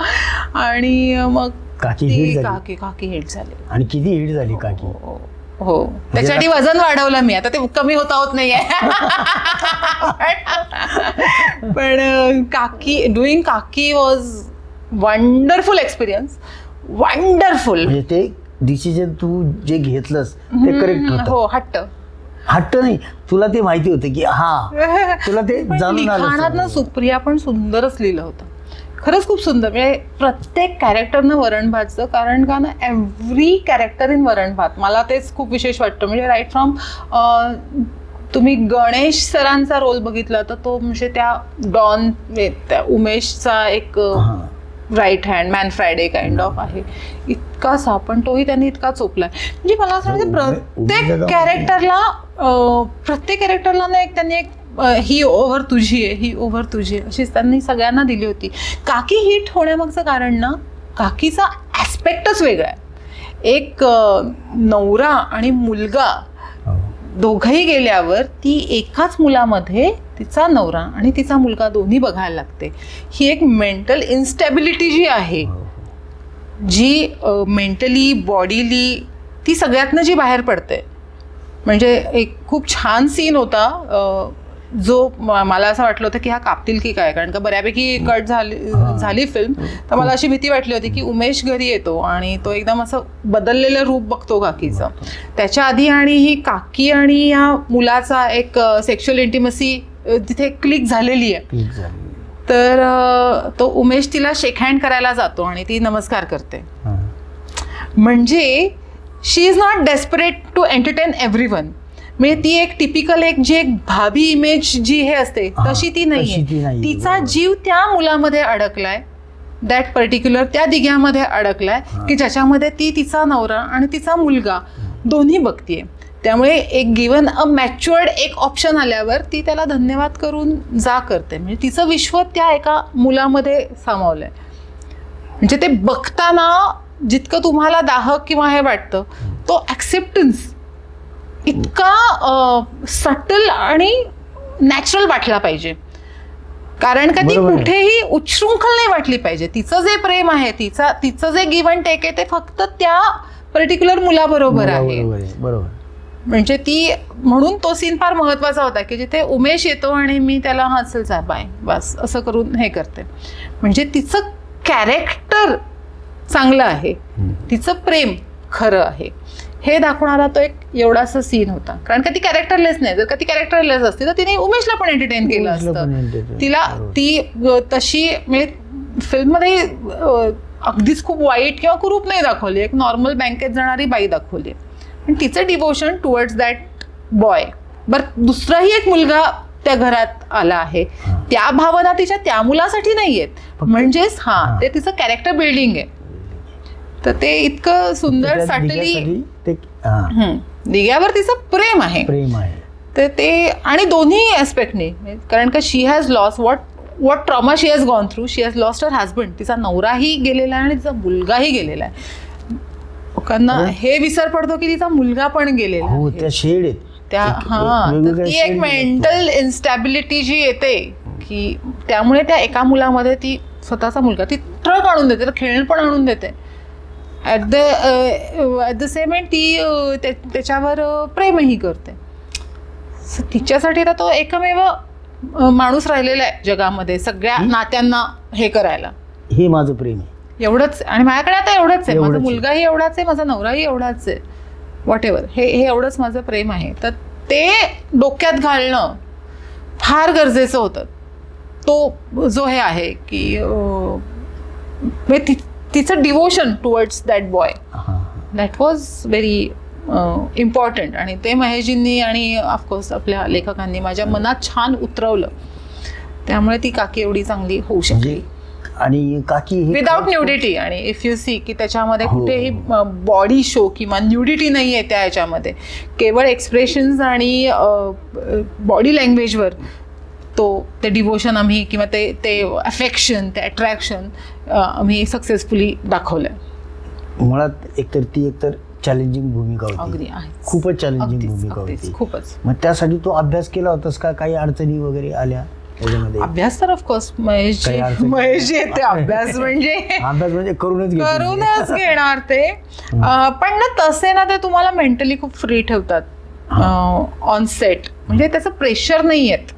आणि मग काकी हिट झाली. आणि किती हिट झाली काकी. हो त्याच्यासाठी वजन वाढवलं मी. आता ते कमी होत नाहीये पण काकी डुईंग काकी वॉज वंडरफुल एक्सपिरियन्स. वंडरफुल. म्हणजे ते डिसिजन तू जे घेतलंस ते करेक्ट होतं. हो हट्ट नाही तुला ते माहिती होतं की हा तुला ते जाणून आलं ना. सुप्रिया पण सुंदरच लिहिलं होतं खरंच खूप सुंदर. म्हणजे प्रत्येक कॅरेक्टरनं वरण भातचं कारण का ना एव्हरी कॅरेक्टर इन वरण भात मला तेच खूप विशेष वाटतं. म्हणजे राईट फ्रॉम तुम्ही गणेश सरांचा रोल बघितला तर तो म्हणजे त्या डॉन त्या उमेशचा एक right hand man Friday kind of आहे इतकासा. पण तोही त्यांनी इतका चोपलाय. म्हणजे मला असं वाटतं प्रत्येक कॅरेक्टरला ना एक त्यांनी एक ही ओव्हर तुझी आहे ही ओव्हर तुझी आहे अशीच त्यांनी सगळ्यांना दिली होती. काकी हिट होण्यामागचं कारण ना काकीचा ऍस्पेक्टच वेगळा आहे. एक नवरा आणि मुलगा दोघंही गेल्यावर ती एकाच मुलामध्ये तिचा नवरा आणि तिचा मुलगा दोन्ही बघायला लागते. ही एक मेंटल इन्स्टॅबिलिटी जी आहे जी मेंटली बॉडीली ती सगळ्यातनं जी बाहेर पडते. म्हणजे एक खूप छान सीन होता जो मला असं वाटलं होतं की हा कापतील की काय, कारण का बऱ्यापैकी कट झाली फिल्म, तर मला अशी भीती वाटली होती की उमेश घरी येतो आणि तो एकदम असं बदललेलं रूप बघतो काकीचं. त्याच्या आधी आणि ही काकी आणि या मुलाचा एक सेक्शुअल इंटिमसी तिथे क्लिक झालेली आहे. तर तो उमेश तिला शेक हँड करायला जातो आणि ती नमस्कार करते. म्हणजे she is not desperate to entertain everyone. म्हणजे ती एक टिपिकल जी एक भाभी इमेज जी हे असते तशी ती नाहीये. तिचा जीव त्या मुलामध्ये अडकलाय, दॅट पर्टिक्युलर त्या दिघ्यामध्ये अडकलाय की ज्याच्यामध्ये ती तिचा नवरा आणि तिचा मुलगा दोन्ही बघतीये. त्यामुळे एक गिवन अ मॅच्युअर्ड एक ऑप्शन आल्यावर ती त्याला धन्यवाद करून जा करते. म्हणजे तिचं विश्व त्या एका मुलामध्ये सामावलंय. म्हणजे ते बघताना जितकं तुम्हाला दाहक किंवा हे वाटतं, तो ॲक्सेप्टन्स इतका सटल आणि नॅचरल वाटला पाहिजे. कारण का ती कुठेही उच्छृंखल नाही वाटली पाहिजे. तिचं जे प्रेम आहे, तिचं जे गिव्ह अँड टेक आहे, ते फक्त त्या पर्टिक्युलर मुलाबरोबर आहे. बरोबर. म्हणजे ती म्हणून तो सीन फार महत्वाचा होता की जिथे उमेश येतो आणि मी त्याला चल जा बाय बस असं करून हे करते. म्हणजे तिचं कॅरेक्टर चांगलं आहे, तिचं प्रेम खरं आहे हे दाखवणारा तो एक एवढासा सीन होता. कारण का ती कॅरेक्टरलेस नाही. जर का ती कॅरेक्टरलेस असती तर तिने उमेशला पण एंटरटेन केलं असतं. तिला ती तशी म्हणजे फिल्ममध्ये अगदीच खूप वाईट किंवा कुरूप नाही दाखवली. एक नॉर्मल बँकेत जाणारी बाई दाखवली. पण तिचं डिवोशन टुवर्ड्स दॅट बॉय. बरं, दुसराही एक मुलगा त्या घरात आला आहे, त्या भावना तिच्या त्या मुलासाठी नाही आहेत. म्हणजेच ते तिचं कॅरेक्टर बिल्डिंग आहे. तर ते इतकं सुंदर सटली दिग्यावर तिचं प्रेम आहे. तर ते आणि दोन्ही ऍस्पेक्टने, कारण का she has lost what trauma she has gone through. She has lost her husband. तिचा नवराही गेलेला आहे आणि तिचा मुलगाही गेलेला आहे. लोकांना हे विसर पडतो की तिचा मुलगा पण गेलेला आहे. ती एक मेंटल इन्स्टॅबिलिटी जी येते की त्यामुळे त्या एका मुलामध्ये ती स्वतःचा मुलगा ती ट्रक आणून देते, खेळण पण आणून देते. ॲट द सेम एंड ती त्याच्यावर प्रेमही करते. तिच्यासाठी तर तो एकमेव माणूस राहिलेला आहे जगामध्ये सगळ्या नात्यांना हे करायला. हे माझं प्रेम आहे एवढंच. आणि माझ्याकडे आता एवढंच आहे, माझा मुलगाही एवढाच आहे, माझा नवराही एवढाच आहे, व्हॉट एव्हर, हे एवढंच माझं प्रेम आहे. तर ते डोक्यात घालणं फार गरजेचं होतं. तो जो हे आहे की तिचं devotion towards that boy, that was very important. आणि ते महेशजींनी आणि ऑफकोर्स आपल्या लेखकांनी माझ्या मनात छान उतरवलं. त्यामुळे ती काकी एवढी चांगली होऊ शकली. आणि काकी विदाउट न्यूडिटी. आणि इफ यू सी की त्याच्यामध्ये कुठेही बॉडी शो किंवा न्यूडिटी नाही आहे त्या ह्याच्यामध्ये. केवळ एक्सप्रेशन्स आणि बॉडी लँग्वेजवर ते डिवोशन आम्ही किंवा ते अफेक्शन, ते अट्रॅक्शन आम्ही सक्सेसफुली दाखवलंय. मुळात एकतर चॅलेंजिंग भूमिका होती, खूपच चॅलेंजिंग भूमिका होती. खूपच. मग त्यासाठी तो अभ्यास केला होतास का? काही अडचणी वगैरे आल्या त्याच्यामध्ये? अभ्यास तर ऑफकोर्स महेशजी येते. अभ्यास म्हणजे करूनच घेणार ते. पण ना तसे ना ते तुम्हाला मेंटली खूप फ्री ठेवतात ऑन सेट. म्हणजे त्याचं प्रेशर नाही येत.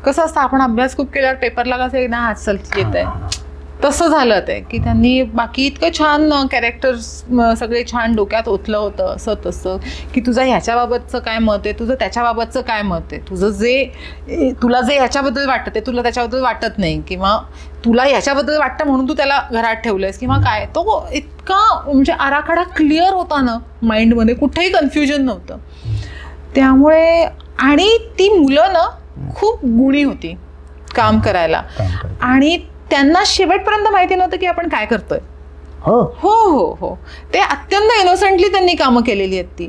कसं असतं आपण अभ्यास खूप केल्यावर पेपरला कसं ना चल येत आहे तसं झालं ते की त्यांनी बाकी इतकं छान कॅरेक्टर्स सगळे छान डोक्यात ओतलं होतं असं तसं की तुझं ह्याच्याबाबतचं काय मत आहे, तुझं त्याच्याबाबतचं काय मत आहे, तुला जे ह्याच्याबद्दल वाटतं ते तुला त्याच्याबद्दल वाटत नाही, किंवा तुला ह्याच्याबद्दल वाटतं म्हणून तू त्याला घरात ठेवलंयस किंवा काय. तो इतका म्हणजे आराखडा क्लिअर होता ना माइंडमध्ये, कुठेही कन्फ्युजन नव्हतं. त्यामुळे आणि ती मुलं ना खूप गुणी होती काम करायला. आणि त्यांना शेवटपर्यंत माहिती नव्हतं की आपण काय करतोय. हो हो हो हो ते अत्यंत इनोसंटली त्यांनी कामं केलेली आहेत ती.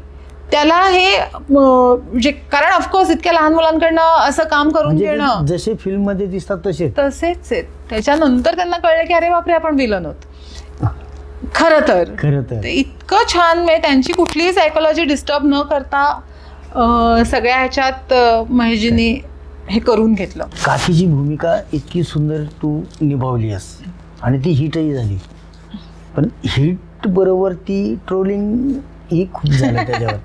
त्याला हे म्हणजे कारण ऑफकोर्स इतक्या लहान मुलांकडनं असं काम करून घेणं, जसे फिल्म मध्ये दिसतात तसेच आहेत. त्याच्यानंतर त्यांना कळलं की अरे बापरे आपण विलन होत. खरं तर इतकं छान म्हणजे त्यांची कुठलीही सायकोलॉजी डिस्टर्ब न करता सगळ्या ह्याच्यात महेशजींनी हे करून घेतलं. काकीची भूमिका इतकी सुंदर तू निभावली आहेस आणि ती हिटही झाली. पण हिट बरोबर ती ट्रोलिंग ही खूप झालं त्याच्यावर.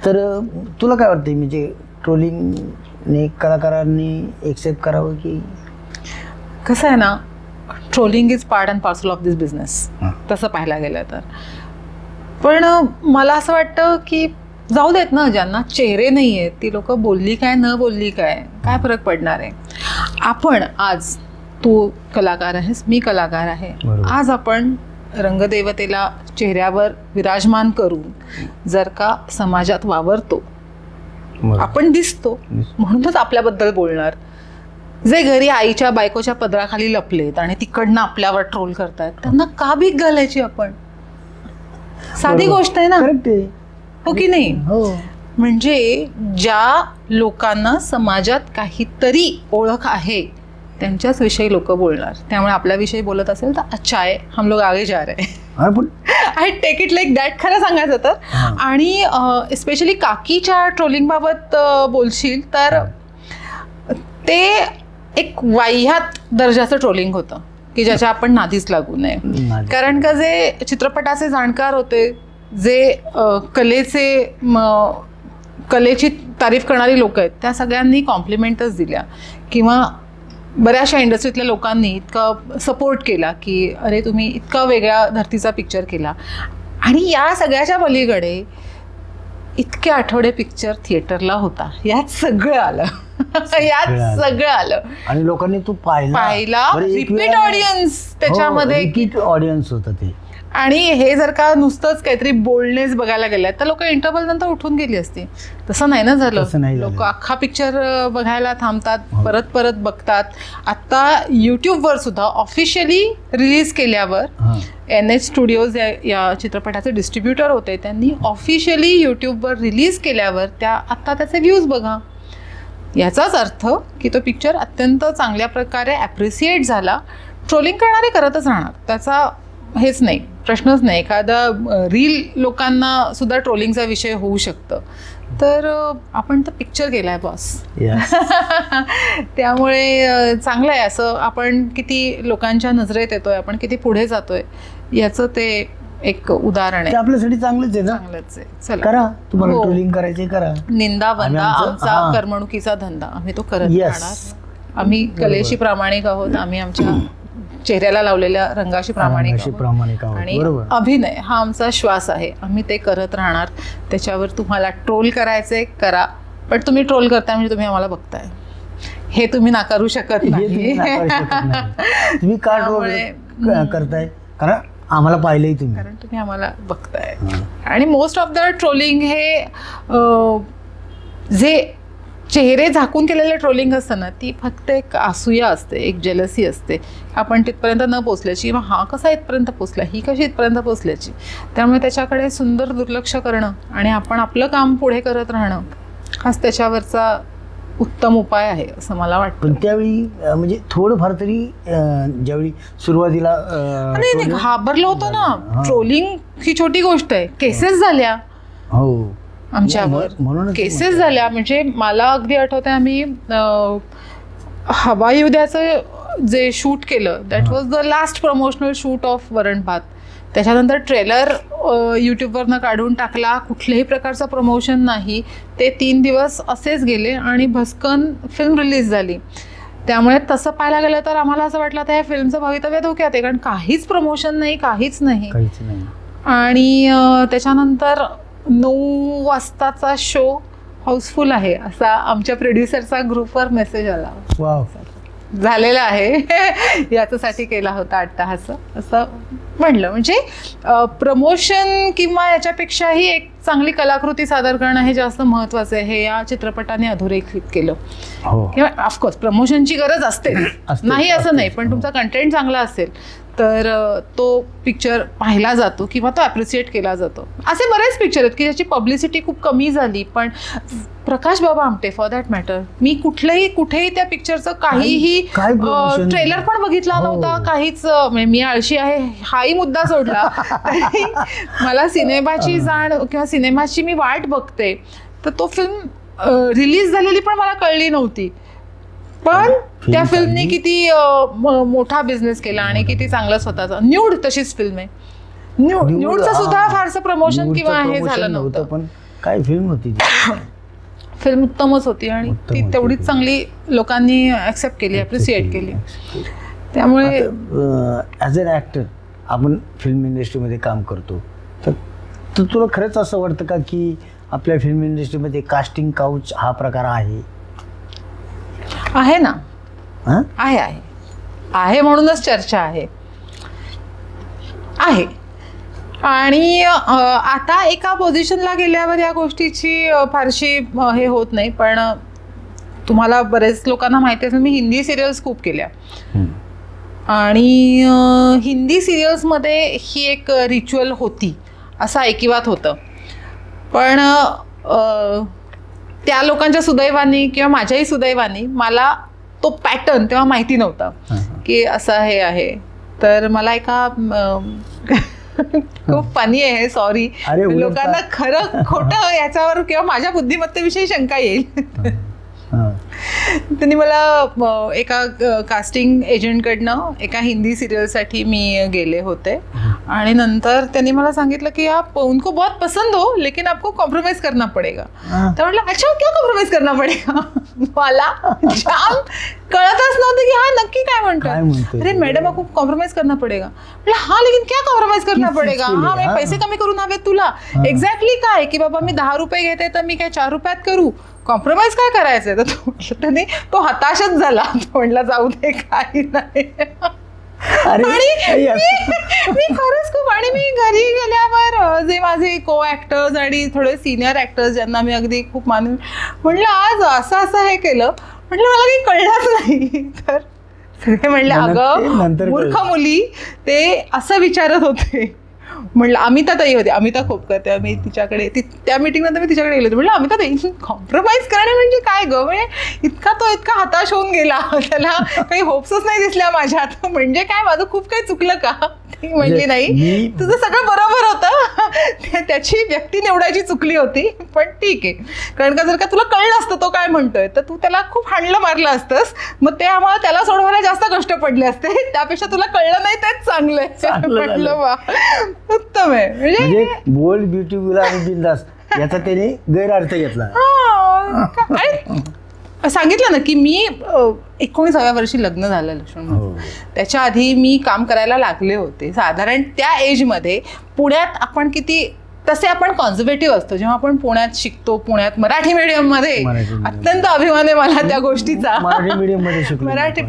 तर तुला काय वाटतंय म्हणजे ट्रोलिंगने कलाकारांनी एक्सेप्ट करावं की कसं आहे ना, trolling is part and parcel of this business तसं पाहायला गेलं तर. पण मला असं वाटतं की जाऊ देत ना, ज्यांना चेहरे नाही आहेत ती लोक बोलली काय न बोलली काय फरक पडणार आहे. आपण आज, तू कलाकार आहेस, मी कलाकार आहे, आज आपण रंगदेवतेला चेहऱ्यावर विराजमान करून जर का समाजात वावरतो, आपण दिसतो, म्हणूनच आपल्याबद्दल बोलणार. जे घरी आईच्या बायकोच्या पदराखाली लपलेत आणि तिकडनं आपल्यावर ट्रोल करतायत, त्यांना का भीक घालायची आपण? साधी गोष्ट आहे ना, हो की नाही? म्हणजे ज्या लोकांना समाजात काहीतरी ओळख आहे त्यांच्याच विषयी लोक बोलणार. त्यामुळे आपल्याविषयी बोलत असेल तर अच्छा आहे, हम लोग आगे जा रहे हैं. I take it like that, खरं सांगायचं तर. आणि स्पेशली काकीच्या ट्रोलिंग बाबत बोलशील तर ते एक वाह्यात दर्जाचं ट्रोलिंग होतं की ज्याच्या आपण नादीच लागू नये. कारण का जे चित्रपटाचे जाणकार होते, जे कलेची तारीफ करणारी लोक आहेत, त्या सगळ्यांनी कॉम्प्लिमेंटच दिल्या किंवा बऱ्याचशा इंडस्ट्रीतल्या लोकांनी इतका सपोर्ट केला की अरे तुम्ही इतका वेगळ्या धर्तीचा पिक्चर केला. आणि या सगळ्याच्या पलीकडे इतके आठवडे पिक्चर थिएटरला होता, यात सगळं आलं. यात सगळं आलं आणि लोकांनी तो पाहिला. रिपीट ऑडियन्स त्याच्यामध्ये, रिपीट ऑडियन्स होतं ते. आणि हे जर का नुसतंच काहीतरी बोलणेच बघायला गेलं तर लोक इंटरव्हल नंतर उठून गेली असती. तसं नाही ना झालं. लोक अख्खा पिक्चर बघायला थांबतात, परत परत बघतात. आता यूट्यूबवर सुद्धा ऑफिशियली रिलीज केल्यावर NH स्टुडिओज या चित्रपटाचे डिस्ट्रीब्युटर होते, त्यांनी ऑफिशियली यूट्यूबवर रिलीज केल्यावर आता त्याचे व्ह्यूज बघा. याचाच अर्थ की तो पिक्चर अत्यंत चांगल्या प्रकारे ॲप्रिसिएट झाला. ट्रोलिंग करणारे करतच राहणार, त्याचा हेच नाही, प्रश्नच नाही. एखादा रील लोकांना सुद्धा ट्रोलिंगचा विषय होऊ शकतं. तर आपण तर पिक्चर केलाय बॉस. त्यामुळे चांगलं आहे. असं आपण किती लोकांच्या नजरेत येतोय, आपण किती पुढे जातोय, याचं ते एक उदाहरण आहे. आपल्यासाठी चांगलंच आहे ना. चांगलंच आहे. चला करा, तुम्हाला ट्रोलिंग करायचे करा. निंदा वंदा आमचा करमणुकीचा धंदा, आम्ही तो करत राहणार. आम्ही कलेशी प्रामाणिक आहोत, आम्ही आमच्या चेहऱ्याला लावलेल्या रंगाशी प्रामाणिक आहोत. आणि अभिनय हा आमचा श्वास आहे, आम्ही ते करत राहणार. त्याच्यावर तुम्हाला ट्रोल करायचे करा, पण तुम्ही ट्रोल करताय म्हणजे तुम्ही आम्हाला बघताय, हे तुम्ही नाकारू शकत नाही. तुम्ही का ट्रोल करताय? कारण आम्हाला पाहिलंय तुम्ही, कारण तुम्ही आम्हाला बघताय. आणि मोस्ट ऑफ द ट्रोलिंग हे जे चेहरे झाकून केलेलं ट्रोलिंग असतं ना, ती फक्त एक असूया असते, एक जेलसी असते. आपण तिथपर्यंत न पोचल्याची, किंवा हा कसा इथपर्यंत पोचला, ही कशी इथपर्यंत पोचल्याची. त्यामुळे त्याच्याकडे सुंदर दुर्लक्ष करणं आणि आपण आपलं काम पुढे करत राहणं हाच त्याच्यावरचा उत्तम उपाय आहे असं मला वाटतं. पण त्यावेळी म्हणजे थोडंफार तरी ज्यावेळी सुरुवातीला नाही घाबरलो होतो ना. ट्रोलिंग ही छोटी गोष्ट आहे, केसेस झाल्या. हो, आमच्यावर केसेस झाल्या. म्हणजे मला अगदी आठवतंय, आम्ही हवा येऊ द्याचं जे शूट केलं, that was the last promotional shoot of वरण भात. त्याच्यानंतर ट्रेलर यूट्यूबवरनं काढून टाकला, कुठल्याही प्रकारचं प्रमोशन नाही. ते 3 दिवस असेच गेले आणि भस्कन फिल्म रिलीज झाली. त्यामुळे तसं पाहायला गेलं तर आम्हाला असं वाटलं आता या फिल्मचं भवितव्य धोक्यात आहे, कारण काहीच प्रमोशन नाही, काहीच नाही. आणि त्याच्यानंतर 9 वाजताचा शो हाऊसफुल आहे असा आमच्या प्रोड्युसरचा ग्रुपवर मेसेज आला. झालेला आहे याच्यासाठी केला होता अट्टहास असं म्हणलं. म्हणजे प्रमोशन किंवा याच्यापेक्षाही एक चांगली कलाकृती सादर करणं हे जास्त महत्त्वाचं आहे. हे या चित्रपटाने अधोरेखित केलं. किंवा ऑफकोर्स प्रमोशनची गरज असते, नाही असं नाही, पण तुमचा कंटेंट चांगला असेल तर तो पिक्चर पाहिला जातो किंवा तो ॲप्रिसिएट केला जातो. असे बरेच पिक्चर आहेत की ज्याची पब्लिसिटी खूप कमी झाली, पण प्रकाश Baba Amte for that matter, मी कुठेही त्या पिक्चरचं काहीही ट्रेलर पण बघितला नव्हता, काहीच. मी आळशी आहे हाही मुद्दा सोडला तरी मला सिनेमाची जाण किंवा सिनेमाची मी वाट बघते, तर तो फिल्म रिलीज झालेली पण मला कळली नव्हती. पण त्या फिल्मने किती मोठा बिझनेस केला आणि किती चांगला स्वतःचा. न्यूड तशीच फिल्म आहे. न्यूडचं सुद्धा फारसं प्रमोशन किंवा हे झालं नव्हतं. पण काय फिल्म होती फिल्म उत्तमच होती आणि ती तेवढीच चांगली लोकांनी ॲक्सेप्ट केली, अप्रिशिएट केली. त्यामुळे ॲज अन ॲक्टर आपण फिल्म इंडस्ट्रीमध्ये काम करतो, तर तुला खरंच असं वाटतं का की आपल्या फिल्म इंडस्ट्रीमध्ये कास्टिंग काउच हा प्रकार आहे? आहे ना, आहे आहे आहे म्हणूनच चर्चा आहे. आणि आता एका पोझिशनला गेल्यावर या गोष्टीची फारशी हे होत नाही. पण तुम्हाला बरेच लोकांना माहिती असेल, मी हिंदी सिरियल्स खूप केल्या आणि हिंदी सिरियल्समध्ये ही एक रिच्युअल होती असं ऐकिवात होतं. पण त्या लोकांच्या सुदैवाने किंवा माझ्याही सुदैवाने मला तो पॅटर्न तेव्हा माहिती नव्हता की असं हे आहे. तर मला एका खूप फनी आहे, सॉरी, लोकांना खरं खोटं याच्यावर किंवा माझ्या बुद्धिमत्तेविषयी शंका येईल. त्यांनी मला एका कास्टिंग एजंटकडनं एका हिंदी सिरियलसाठी मी गेले होते आणि नंतर त्यांनी मला सांगितलं की आप उनको बहुत पसंद हो लेकिन आपको कॉम्प्रोमाइज करना पडेगा. तर म्हटलं अच्छा क्या कॉम्प्रोमाइज करना पडेगा. मला जाम कळतच नव्हतं की हा नक्की काय म्हणतो. अरे मॅडम आपको कॉम्प्रोमाइज करना पडेगा. म्हटलं हा लेकिन क्या कॉम्प्रोमाइज करना पडेगा. हा मी पैसे कमी करून हवेत तुला. एक्झॅक्टली काय की बाबा मी 10 रुपये घेते तर मी काय 4 रुपयात करू, कॉम्प्रोमाइज काय करायचंय. तर त्याने तो हताशच झाला. म्हणला जाऊ दे काही नाही. आणि मी खरंच खूप, आणि मी घरी गेल्यावर जे माझे को ऍक्टर्स आणि थोडे सिनियर ऍक्टर्स ज्यांना मी अगदी खूप मानून म्हणलं आज असं असं हे केलं, म्हटलं मला काही कळलंच नाही. तर सगळे म्हणले अगं मूर्ख मुली ते असं विचारत होते. म्हणलं अमिताताई होते, अमिता खोपकर, तेव्हा मी तिच्याकडे त्या मीटिंगनंतर मी तिच्याकडे गेले होते. म्हणलं अमिताताई कॉम्प्रोमाइज करणे म्हणजे काय ग. म्हणजे तो इतका हताश होऊन गेला, त्याला काही होप्सच नाही दिसल्या माझ्यात. म्हणजे काय माझं खूप काही चुकलं का. ती म्हणली नाही तुझं सगळं बरोबर होतं, त्याची व्यक्ती निवडायची चुकली होती. पण ठीक आहे, कारण का जर का तुला कळलं असतं तो काय म्हणतोय तर तू त्याला खूप हाणलं मारलं असतंस. मग ते आम्हाला त्याला सोडवायला जास्त कष्ट पडले असते. त्यापेक्षा तुला कळलं नाही तेच चांगलं आहे. म्हटलं वा उत्तम आहे. म्हणजे बोल्ड, ब्युटिफुल आणि बिंदास याचा त्याने गैरअर्थ घेतला. सांगितलं ना की मी 19व्या वर्षी लग्न झालं लक्ष्मण. त्याच्या आधी मी काम करायला लागले होते. साधारण त्या एजमध्ये पुण्यात आपण किती तसे आपण कॉन्झर्वेटिव्ह असतो. जेव्हा आपण पुण्यात शिकतो, पुण्यात मराठी मीडियममध्ये, अत्यंत अभिमान आहे मला त्या गोष्टीचा.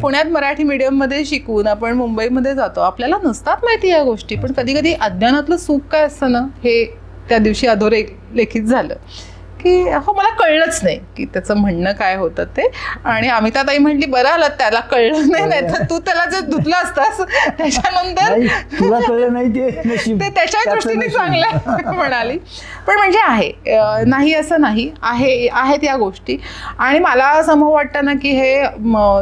पुण्यात मराठी मीडियममध्ये शिकून आपण मुंबईमध्ये जातो. आपल्याला नसतात माहिती या गोष्टी, पण कधी कधी अज्ञानातलं सुख काय असतं ना हे त्या दिवशी अधोरेखित झालं की हो मला कळलंच नाही की त्याचं म्हणणं काय होतं ते. आणि अमिताताई म्हटली बरं आलं त्याला कळलं नाही, नाही तर तू त्याला जर धुतलं असतास त्याच्यानंतर तुला कळलं नाही ते त्याच्या दृष्टीने चांगलं म्हणाली. पण म्हणजे आहे, नाही असं नाही, आहेत या गोष्टी. आणि मला असं वाटतं ना की हे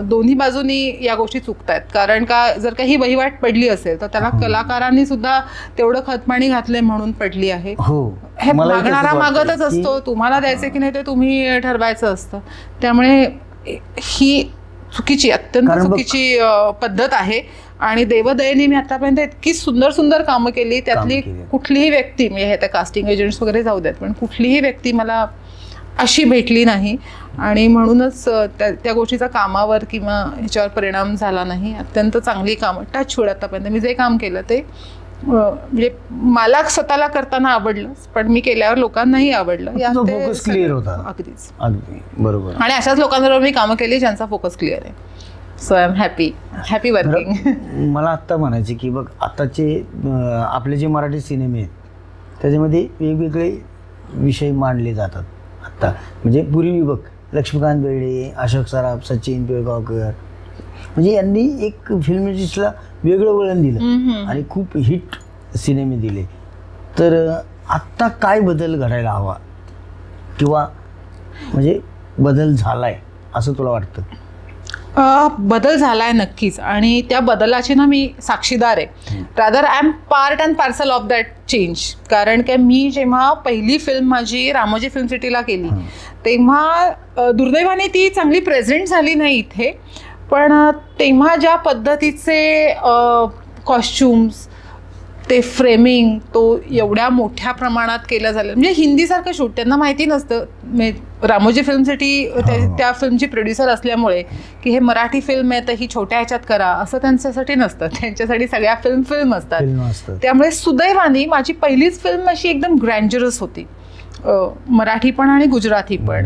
दोन्ही बाजूनी या गोष्टी चुकतायत. कारण का जर का ही वहिवाट पडली असेल तर त्याला कलाकारांनी सुद्धा तेवढं खतपाणी घातलंय म्हणून पडली आहे. हे मागणारा मागतच असतो, तुम्हाला द्यायचं की नाही ते तुम्ही ठरवायचं असतं. त्यामुळे ही चुकीची, अत्यंत चुकीची पद्धत आहे. आणि देवदयेने मी आतापर्यंत इतकी सुंदर सुंदर कामं केली, त्यातली कुठलीही व्यक्ती, म्हणजे हे त्या कास्टिंग एजंट्स वगैरे जाऊ द्यात, पण कुठलीही व्यक्ती मला अशी भेटली नाही. आणि म्हणूनच त्या गोष्टीचा कामावर किंवा ह्याच्यावर परिणाम झाला नाही. अत्यंत चांगली कामं टच वूड आतापर्यंत मी जे काम केलं ते म्हणजे मला स्वतःला करताना आवडलं, पण मी केल्यावर लोकांनाही आवडलं. फोकस क्लिअर होता. अगदीच अगदी बरोबर. आणि अशाच लोकांबरोबर मी कामं केली ज्यांचा फोकस क्लिअर आहे. So I am happy working. मला आत्ता म्हणायचे की बघ आताचे आपले जे मराठी सिनेमे आहेत त्याच्यामध्ये वेगवेगळे विषय मांडले जातात. आत्ता म्हणजे पूर्वी बघ लक्ष्मीकांत बेर्डे, अशोक सराफ, सचिन पिळगावकर, म्हणजे यांनी एक फिल्म इंडस्ट्रीला वेगळं वळण दिलं आणि खूप हिट सिनेमे दिले. तर आत्ता काय बदल घडायला हवा किंवा म्हणजे बदल झालाय असं तुला वाटतं? बदल झालाय नक्कीच, आणि त्या बदलाची ना मी साक्षीदार आहे. Rather I am part and parcel of that change. कारण की मी जेव्हा पहिली फिल्म माझी रामोजी फिल्म सिटीला केली तेव्हा दुर्दैवाने ती चांगली प्रेझेंट झाली नाही इथे. पण तेव्हा ज्या पद्धतीचे कॉस्च्युम्स, ते फ्रेमिंग तो एवढ्या मोठ्या प्रमाणात केलं झालं, म्हणजे हिंदीसारखं शूट त्यांना माहिती नसतं. रामोजी फिल्म सिटी त्या फिल्मची प्रोड्युसर असल्यामुळे की हे मराठी फिल्म आहे तर ही छोट्या ह्याच्यात करा असं त्यांच्यासाठी नसतं. त्यांच्यासाठी सगळ्या फिल्म असतात. त्यामुळे सुदैवाने माझी पहिलीच फिल्म अशी एकदम ग्रँजरस होती, मराठी पण आणि गुजराती पण.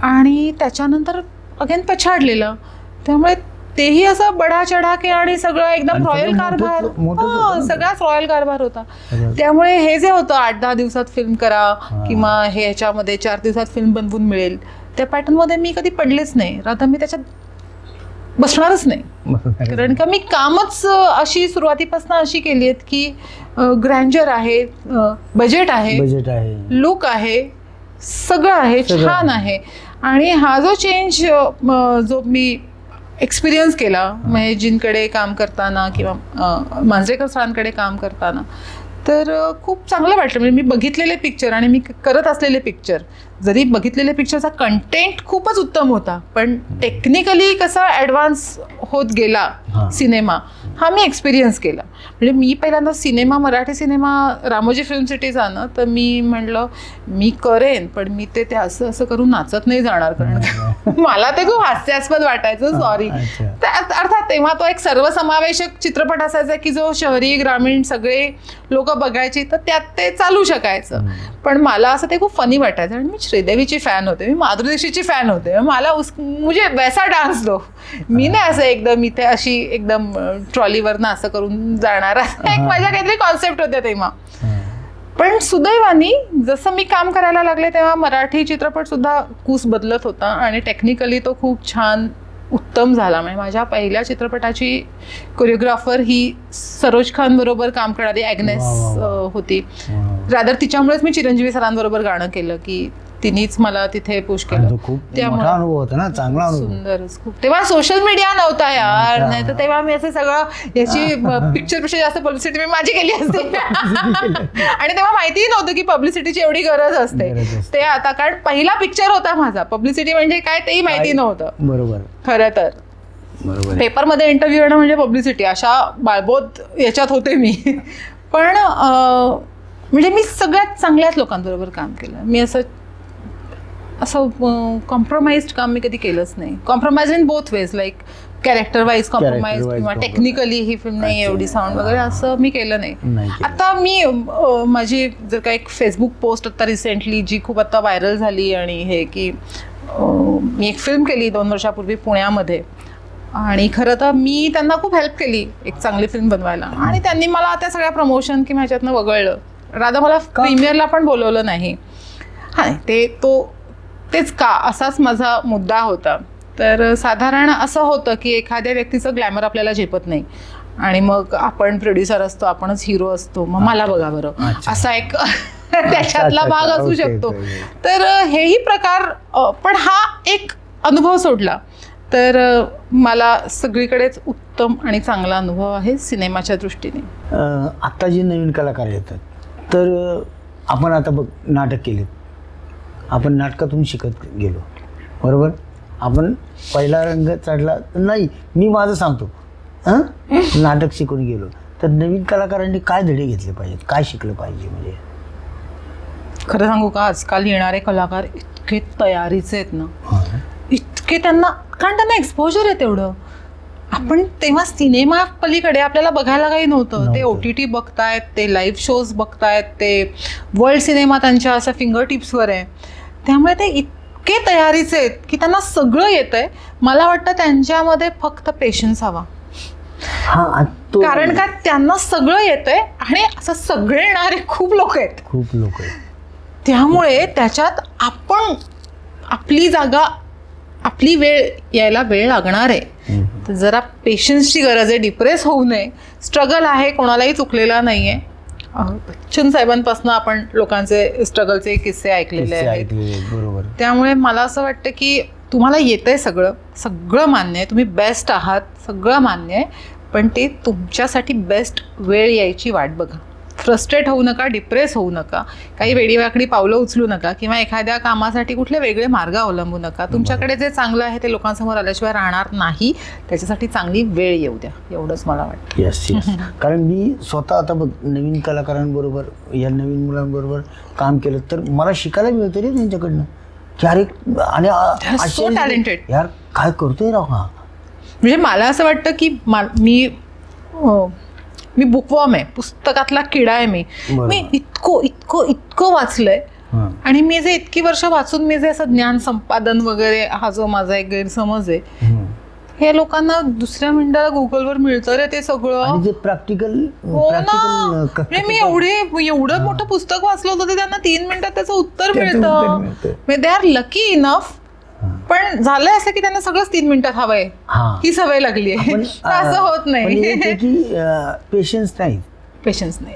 आणि त्याच्यानंतर अगेन पछाडलेलं, त्यामुळे तेही असं बडा चढाके आणि सगळं एकदम रॉयल कारभार, सगळाच रॉयल कारभार होता. त्यामुळे हे जे होतं 8-10 दिवसात फिल्म करा किंवा हे ह्याच्यामध्ये 4 दिवसात फिल्म बनवून मिळेल, त्या पॅटर्नमध्ये मी कधी पडलेच नाही. आता मी त्याच्यात बसणारच नाही, कारण का मी कामच अशी सुरुवातीपासून अशी केली आहेत की ग्रँजर आहे, बजेट आहे, लुक आहे, सगळं आहे, छान आहे. आणि हा जो चेंज जो मी एक्सपिरियन्स केला महेशजींकडे काम करताना किंवा मांजरेकर सरांकडे काम करताना, तर खूप चांगलं वाटलं. म्हणजे मी बघितलेले पिक्चर आणि मी करत असलेले पिक्चर, जरी बघितलेले पिक्चरचा कंटेंट खूपच उत्तम होता, पण टेक्निकली कसा ॲडव्हान्स होत गेला सिनेमा हा मी एक्सपिरियन्स केला. म्हणजे मी पहिल्यांदा मराठी सिनेमा रामोजी फिल्म सिटीचा ना, तर मी म्हणलं मी करेन, पण मी ते असं असं करून नाचत नाही जाणार, कारण मला ते खूप हास्यास्पद वाटायचं. सॉरी. अर्थात तेव्हा तो एक सर्वसमावेशक चित्रपट असायचा की जो शहरी ग्रामीण सगळे लोक बघायची, तर त्यात ते चालू शकायचं. पण मला असं ते खूप फनी वाटायचं. आणि मी श्रीदेवीची फॅन होते, मी माधुरी दीक्षितची फॅन होते. मला म्हणजे वैसा डान्स दो, मी नाही असं एकदम इथे अशी एकदम ट्रॉलीवरनं असं करून जाणार, एक माझ्या काहीतरी कॉन्सेप्ट होत्या तेव्हा. पण सुदैवानी जसं मी काम करायला लागले तेव्हा मराठी चित्रपट सुद्धा कूस बदलत होता आणि टेक्निकली तो खूप छान उत्तम झाला. म्हणजे माझ्या पहिल्या चित्रपटाची कोरिओग्राफर ही सरोज खान बरोबर काम करणारी ॲग्नेस होती. रादर तिच्यामुळेच मी चिरंजीवी सरांबरोबर गाणं केलं की तिनेच मला तिथे पुश केलं. त्यामुळे अनुभव होता ना, चांगला अनुभव. सुंदरच खूप. तेव्हा सोशल मीडिया नव्हता यार, नाही तर तेव्हा मी असं सगळं याची पिक्चरपेक्षा जास्त पब्लिसिटी मी माझी केली असते. आणि तेव्हा माहितीही नव्हतं की पब्लिसिटीची एवढी गरज असते ते आता, कारण पहिला पिक्चर होता माझा, पब्लिसिटी म्हणजे काय तेही माहिती नव्हतं. बरोबर. खरं तर पेपरमध्ये इंटरव्ह्यू येणं म्हणजे पब्लिसिटी, अशा बाळबोध याच्यात होते मी. पण म्हणजे मी सगळ्यात चांगल्याच लोकांबरोबर काम केलं. मी असं कॉम्प्रोमाइज्ड काम मी कधी केलंच नाही. Compromise in both ways, like character wise compromise किंवा टेक्निकली ही फिल्म नाही एवढी साऊंड वगैरे असं मी केलं नाही. आता मी माझी जर का एक फेसबुक पोस्ट आता रिसेंटली जी खूप आता व्हायरल झाली आणि हे की मी एक फिल्म केली 2 वर्षापूर्वी पुण्यामध्ये, आणि खरं तर मी त्यांना खूप हेल्प केली एक चांगली फिल्म बनवायला, आणि त्यांनी मला त्या सगळ्या प्रमोशन किंवा ह्याच्यातनं वगळलं. राधा मला प्रीमियरला पण बोलवलं नाही. हां, तेच का असाच माझा मुद्दा होता. तर साधारण असं होतं की एखाद्या व्यक्तीचं ग्लॅमर आपल्याला झेपत नाही आणि मग आपण प्रोड्युसर असतो, आपणच हिरो असतो, मग मला बघा बरं, असा एक त्याच्यातला भाग असू शकतो. तर हेही प्रकार, पण हा एक अनुभव सोडला तर मला सगळीकडेच उत्तम आणि चांगला अनुभव आहे सिनेमाच्या दृष्टीने. आत्ता जे नवीन कलाकार येतात तर आपण आता बघ नाटक केले, आपण नाटकातून शिकत गेलो, बरोबर. आपण पहिला रंग चढला नाही, मी माझं सांगतो, नाटक शिकून गेलो. तर नवीन कलाकारांनी काय धडे घेतले पाहिजेत, काय शिकलं पाहिजे? म्हणजे खरं सांगू का, आजकाल येणारे कलाकार इतके तयारीचे आहेत ना, इतके त्यांना, कारण त्यांना एक्सपोजर आहे तेवढं. आपण तेव्हा सिनेमा पलीकडे आपल्याला बघायला काही नव्हतं. ते OTT बघतायत, ते लाईव्ह शोज बघतायत, ते वर्ल्ड सिनेमा त्यांच्या असं फिंगर टिप्सवर आहे. त्यामुळे ते इतके तयारीचे आहेत की त्यांना सगळं येतंय. मला वाटतं त्यांच्यामध्ये फक्त पेशन्स हवा, कारण का त्यांना सगळं येतंय आणि असं सगळे येणारे खूप लोक आहेत. त्यामुळे त्याच्यात आपण आपली जागा, आपली वेळ यायला वेळ लागणार आहे. तर जरा पेशन्सची गरज आहे, डिप्रेस होऊ नये. स्ट्रगल आहे, कोणालाही चुकलेला नाही आहे. बच्चन साहेबांपासून आपण लोकांचे स्ट्रगलचे किस्से ऐकलेले आहेत. बरोबर. त्यामुळे मला असं वाटतं की तुम्हाला येतंय सगळं मान्य आहे, तुम्ही बेस्ट आहात, सगळं मान्य आहे, पण ते तुमच्यासाठी बेस्ट वेळ यायची वाट बघा. फ्रस्ट्रेट होऊ नका, डिप्रेस होऊ नका, काही वेडीवाकडी पावलं उचलू नका किंवा एखाद्या कामासाठी कुठले वेगळे मार्ग अवलंबू नका. तुमच्याकडे जे चांगलं आहे ते लोकांसमोर आल्याशिवाय राहणार नाही. त्याच्यासाठी चांगली वेळ येऊ द्या, एवढंच मला वाटतं. Yes yes. कारण मी स्वतः आता बघ नवीन कलाकारांबरोबर या नवीन मुलांबरोबर काम केलं तर मला शिकायला मिळतं रे त्यांच्याकडनं की अरे आणि सो टॅलेंटेड यार काय करतोय राव हा. म्हणजे मला असं वाटतं की मी बुकवॉर्म आहे, पुस्तकातला किडा आहे. मी इतकं वाचलंय आणि मी जे इतकी वर्ष वाचून मी जे असं ज्ञान संपादन वगैरे हा जो माझा एक गैरसमज आहे, हे लोकांना दुसऱ्या मिनिटाला गुगलवर मिळतं रे ते सगळं. प्रॅक्टिकल हो ना. मी एवढं मोठं पुस्तक वाचलं होतं ते त्यांना 3 मिनिटात त्याचं उत्तर मिळतं. They are lucky enough. पण झालंय असं की त्यांना सगळंच 3 मिनिटात हवंय, ही सवय लागली आहे. असं होत नाही. पेशन्स नाही.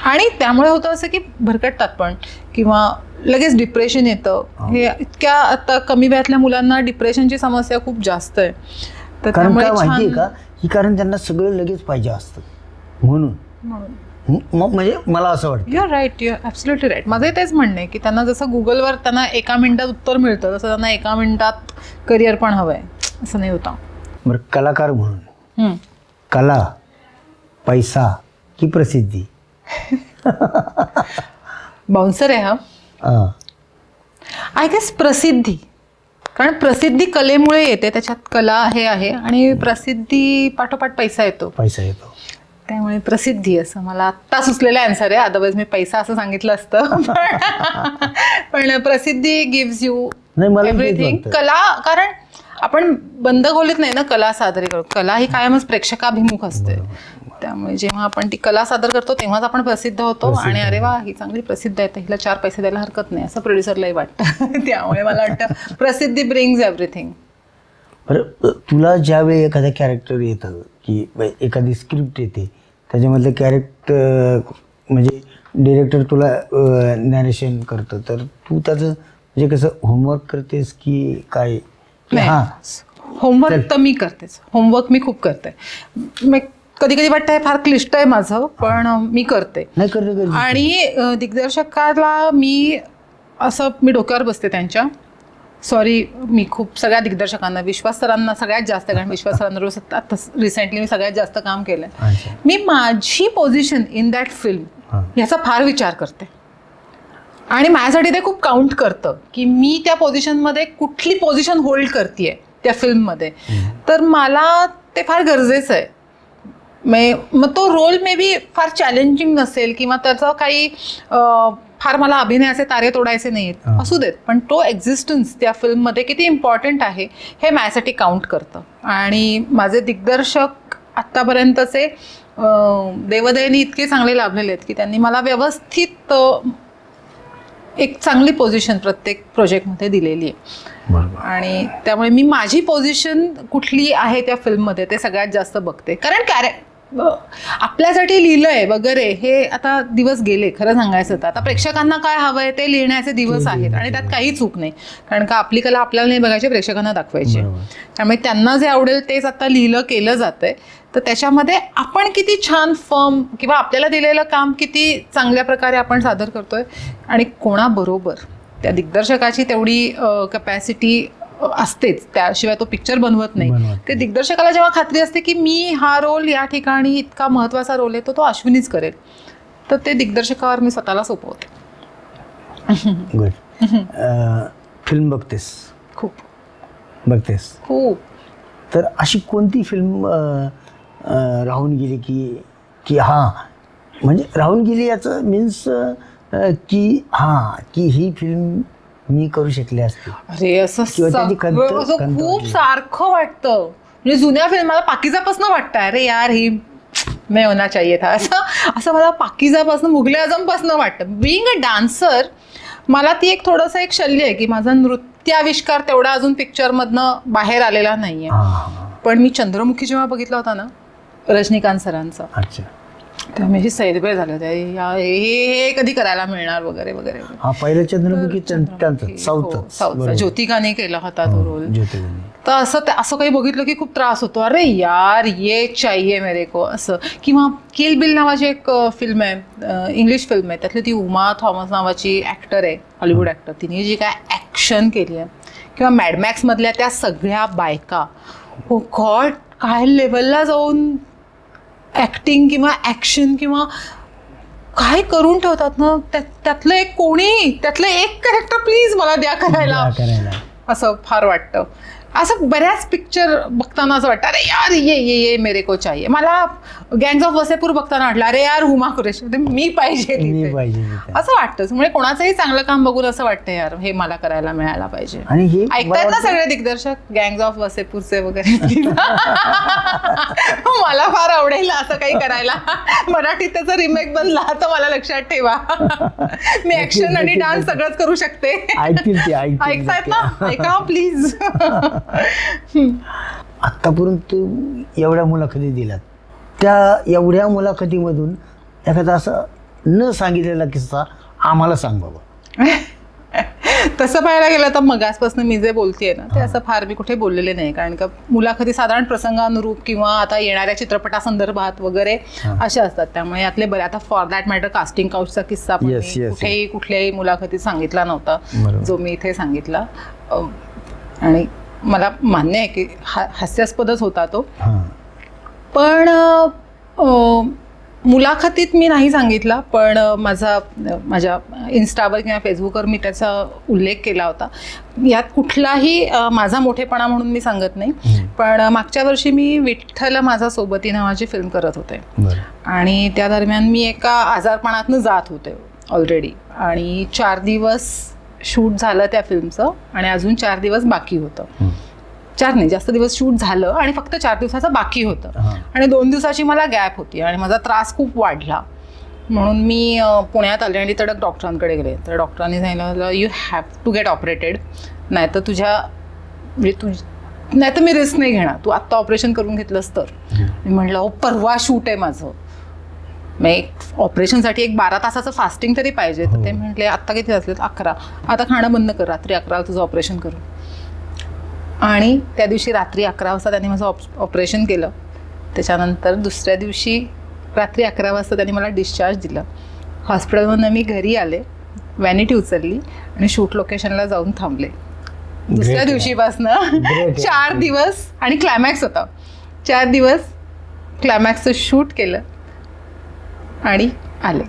आणि त्यामुळे होतं असं की भरकटतात पण, किंवा लगेच डिप्रेशन येतं. हे इतक्या आता कमी वयातल्या मुलांना डिप्रेशनची समस्या खूप जास्त आहे. तर त्यामुळे माहितीये का ही कारण त्यांना सगळं लगेच पाहिजे असतं म्हणून म्हणजे मला असं वाटतं. You're right, you're absolutely right. माझं तेच म्हणणं आहे की त्यांना जसं गुगलवर त्यांना 1 मिनिटात उत्तर मिळतं तसं त्यांना 1 मिनिटात करिअर पण हवं आहे, असं नाही होतं. बरं, कलाकार म्हणून कला, पैसा की प्रसिद्धी? बाउन्सर आहे हा. आय गेस प्रसिद्धी. कारण प्रसिद्धी कलेमुळे येते, त्याच्यात कला हे आहे आणि प्रसिद्धी पाठोपाठ पैसा येतो. त्यामुळे प्रसिद्धी असं मला आत्ता सुचलेलं आन्सर आहे. अदरवाईज मी पैसा असं सांगितलं असतं. पण प्रसिद्धी गिव्स यू एव्हरीथिंग. कला, कारण आपण बंद खोलीत नाही ना कला सादरीकरण. कला ही कायमच प्रेक्षकाभिमुख असते. त्यामुळे जेव्हा आपण ती कला सादर करतो तेव्हाच आपण प्रसिद्ध होतो. आणि अरे वा ही चांगली प्रसिद्ध आहे तर हिला 4 पैसे द्यायला हरकत नाही असं प्रोड्युसरलाही वाटतं. त्यामुळे मला वाटतं प्रसिद्धी ब्रिंग्स एव्हरीथिंग. बरं, तुला ज्यावेळी एखादं कॅरेक्टर येतं की एखादी स्क्रिप्ट येते त्याच्यामधलं कॅरेक्टर म्हणजे डिरेक्टर तुला नॅरेशन करतं तर तू त्याचं म्हणजे कसं होमवर्क करतेस की काय? हां, होमवर्क तर मी करतेच. होमवर्क मी खूप करते. कधी कधी वाटतं हे फार क्लिष्ट आहे माझं, पण मी करते. आणि दिग्दर्शकाला मी डोक्यावर बसते त्यांच्या. सॉरी, मी खूप सगळ्या दिग्दर्शकांना, विश्वास सरांना सगळ्यात जास्त, कारण विश्वास सरांबरोबर आता रिसेंटली मी सगळ्यात जास्त काम केलंय. मी माझी पोझिशन इन दॅट फिल्म ह्याचा फार विचार करते आणि माझ्यासाठी ते खूप काउंट करतं की मी त्या पोझिशनमध्ये कुठली पोझिशन होल्ड करतेय त्या फिल्ममध्ये. तर मला ते फार गरजेचं आहे. मग तो रोल मे बी फार चॅलेंजिंग नसेल किंवा त्याचं काही फार मला अभिनयाचे तारे तोडायचे नाहीत, असू देत, पण तो एक्झिस्टन्स त्या फिल्ममध्ये किती इम्पॉर्टंट आहे हे माझ्यासाठी काउंट करतं. आणि माझे दिग्दर्शक आत्तापर्यंतचे देवदयेने इतके चांगले लाभलेले आहेत की त्यांनी मला व्यवस्थित एक चांगली पोझिशन प्रत्येक प्रोजेक्टमध्ये दिलेली आहे. आणि त्यामुळे मी माझी पोझिशन कुठली आहे त्या फिल्ममध्ये ते सगळ्यात जास्त बघते. कारण आपल्यासाठी लिहिलंय वगैरे हे आता दिवस गेले, खरं सांगायचं तर. आता प्रेक्षकांना काय हवंय ते लिहिण्याचे दिवस आहेत आणि त्यात काही चूक नाही. कारण का आपली कला आपल्याला नाही बघायची, प्रेक्षकांना दाखवायची. त्यामुळे त्यांना जे आवडेल तेच आता लिहिलं केलं जातंय. तर त्याच्यामध्ये आपण किती छान फर्म किंवा आपल्याला दिलेलं काम किती चांगल्या प्रकारे आपण सादर करतोय आणि कोणाबरोबर, त्या दिग्दर्शकाची तेवढी कपॅसिटी असतेच, त्याशिवाय तो पिक्चर बनवत नाही. ते दिग्दर्शकाला जेव्हा खात्री असते की मी हा रोल या ठिकाणी इतका महत्त्वाचा रोल आहे तो अश्विनीच करेल, तर ते दिग्दर्शकावर मी स्वतःला सोपवते. फिल्म बघतेस? खूप बघतेस. खूप. तर अशी कोणती फिल्म राहून गेली की हां म्हणजे राहून गेली याचं मीन्स की ही फिल्म मी करू शकले असते? अरे असं खूप सारखं वाटतं. म्हणजे जुन्या फिल्म मला पाकिजापासून वाटतं अरे यार ही मैं होना चाहिए था, असं मला पाकिजापासून, मुघले आझमपासून वाटतं. बिईंग अ डान्सर मला ती एक थोडंसं एक शल्य आहे की माझा नृत्याविष्कार तेवढा अजून पिक्चरमधनं बाहेर आलेला नाहीये. पण मी चंद्रमुखी जेव्हा बघितला होता ना रजनीकांत सरांचा, तेव्हा मी सैरभैर झाले होते, हे कधी करायला मिळणार वगैरे वगैरे. पहिलं चंद्रमुखी साऊथ ज्योतिकाने केला होता तो रोल. तर असं काही बघितलं की खूप त्रास होतो, अरे यार ये चाहिए मेरे को असं. किंवा किल बिल नावाची एक फिल्म आहे, इंग्लिश फिल्म आहे, त्यातली ती उमा थॉमस नावाची ॲक्टर आहे, हॉलिवूड ॲक्टर, तिने जी काय ॲक्शन केली आहे. किंवा मॅडमॅक्समधल्या त्या सगळ्या बायका, हो गॉड, काय लेवलला जाऊन ॲक्टिंग किंवा ॲक्शन किंवा काय करून ठेवतात ना. त्यातलं एक कॅरेक्टर प्लीज मला द्या करायला, असं फार वाटतं. असं बऱ्याच पिक्चर बघताना असं वाटतं, अरे यार ये मेरे को चाहिए. मला गँग्स ऑफ वसेपूर बघताना वाटलं, अरे यार हुमा कुरेशी मी पाहिजे असं वाटतं. म्हणजे कोणाचंही चांगलं काम बघून असं वाटतं, यार हे मला करायला मिळायला पाहिजे. आणि हे ऐकतात ना सगळे दिग्दर्शक गँग्स ऑफ वसेपूरचे वगैरे, मला फार आवडेल असं काही करायला. मराठीत त्याचा रिमेक बनला तर मला लक्षात ठेवा, मी ऍक्शन आणि डान्स सगळंच करू शकते. ऐकतायत ना, ऐका प्लीज. आत्तापर्यंत एवढ्या मुलाखती दिल्यात, त्या एवढ्या मुलाखतीमधून एखादा असं न सांगितलेला किस्सा आम्हाला सांग बाबा. तसं पाहायला गेलं तर मगासपासून मी जे बोलतेय ना, ते असं फार मी कुठे बोललेले नाही. कारण का मुलाखती साधारण प्रसंगानुरूप किंवा आता येणाऱ्या चित्रपटासंदर्भात वगैरे अशा असतात. त्यामुळे यातले बरे, आता फॉर दॅट मॅटर कास्टिंग काउचचा किस्सा पण कुठेही कुठल्याही मुलाखतीत सांगितला नव्हता जो मी इथे सांगितला. आणि मला मान्य आहे की हास्यास्पदच होता तो, पण मुलाखतीत मी नाही सांगितला. पण माझ्या इन्स्टावर किंवा फेसबुकवर मी त्याचा उल्लेख केला होता. यात कुठलाही माझा मोठेपणा म्हणून मी सांगत नाही. पण मागच्या वर्षी मी विठ्ठल माझा सोबती नावाची फिल्म करत होते, आणि त्या दरम्यान मी एका आजारपणातनं जात होते ऑलरेडी, आणि 4 दिवस शूट झालं त्या फिल्मचं, आणि अजून 4 दिवस बाकी होतं. 4 नाही, जास्त दिवस शूट झालं आणि फक्त 4 दिवसाचं बाकी होतं. आणि 2 दिवसाची मला गॅप होती आणि माझा त्रास खूप वाढला. म्हणून मी पुण्यात आले आणि तडक डॉक्टरांकडे गेले. तर डॉक्टरांनी सांगितलं, you have to get operated, नाही तर मी रिस्क नाही घेणार, तू आत्ता ऑपरेशन करून घेतलंस तर. मी म्हटलं, परवा शूट आहे माझं, मग एक ऑपरेशनसाठी 12 तासाचं फास्टिंग तरी पाहिजे. तर ते म्हटले, आत्ता किती वाजलेत? 11. आता खाणं बंद कर, रात्री 11 तुझं ऑपरेशन करू. आणि त्या दिवशी रात्री 11 वाजता त्यांनी माझं ऑपरेशन केलं. त्याच्यानंतर दुसऱ्या दिवशी रात्री 11 वाजता त्यांनी मला डिस्चार्ज दिलं. हॉस्पिटलमधून मी घरी आले, वॅनिटी उचलली आणि शूट लोकेशनला जाऊन थांबले. दुसऱ्या दिवशीपासनं 4 दिवस, आणि क्लायमॅक्स होता, 4 दिवस क्लायमॅक्सचं शूट केलं आणि आले.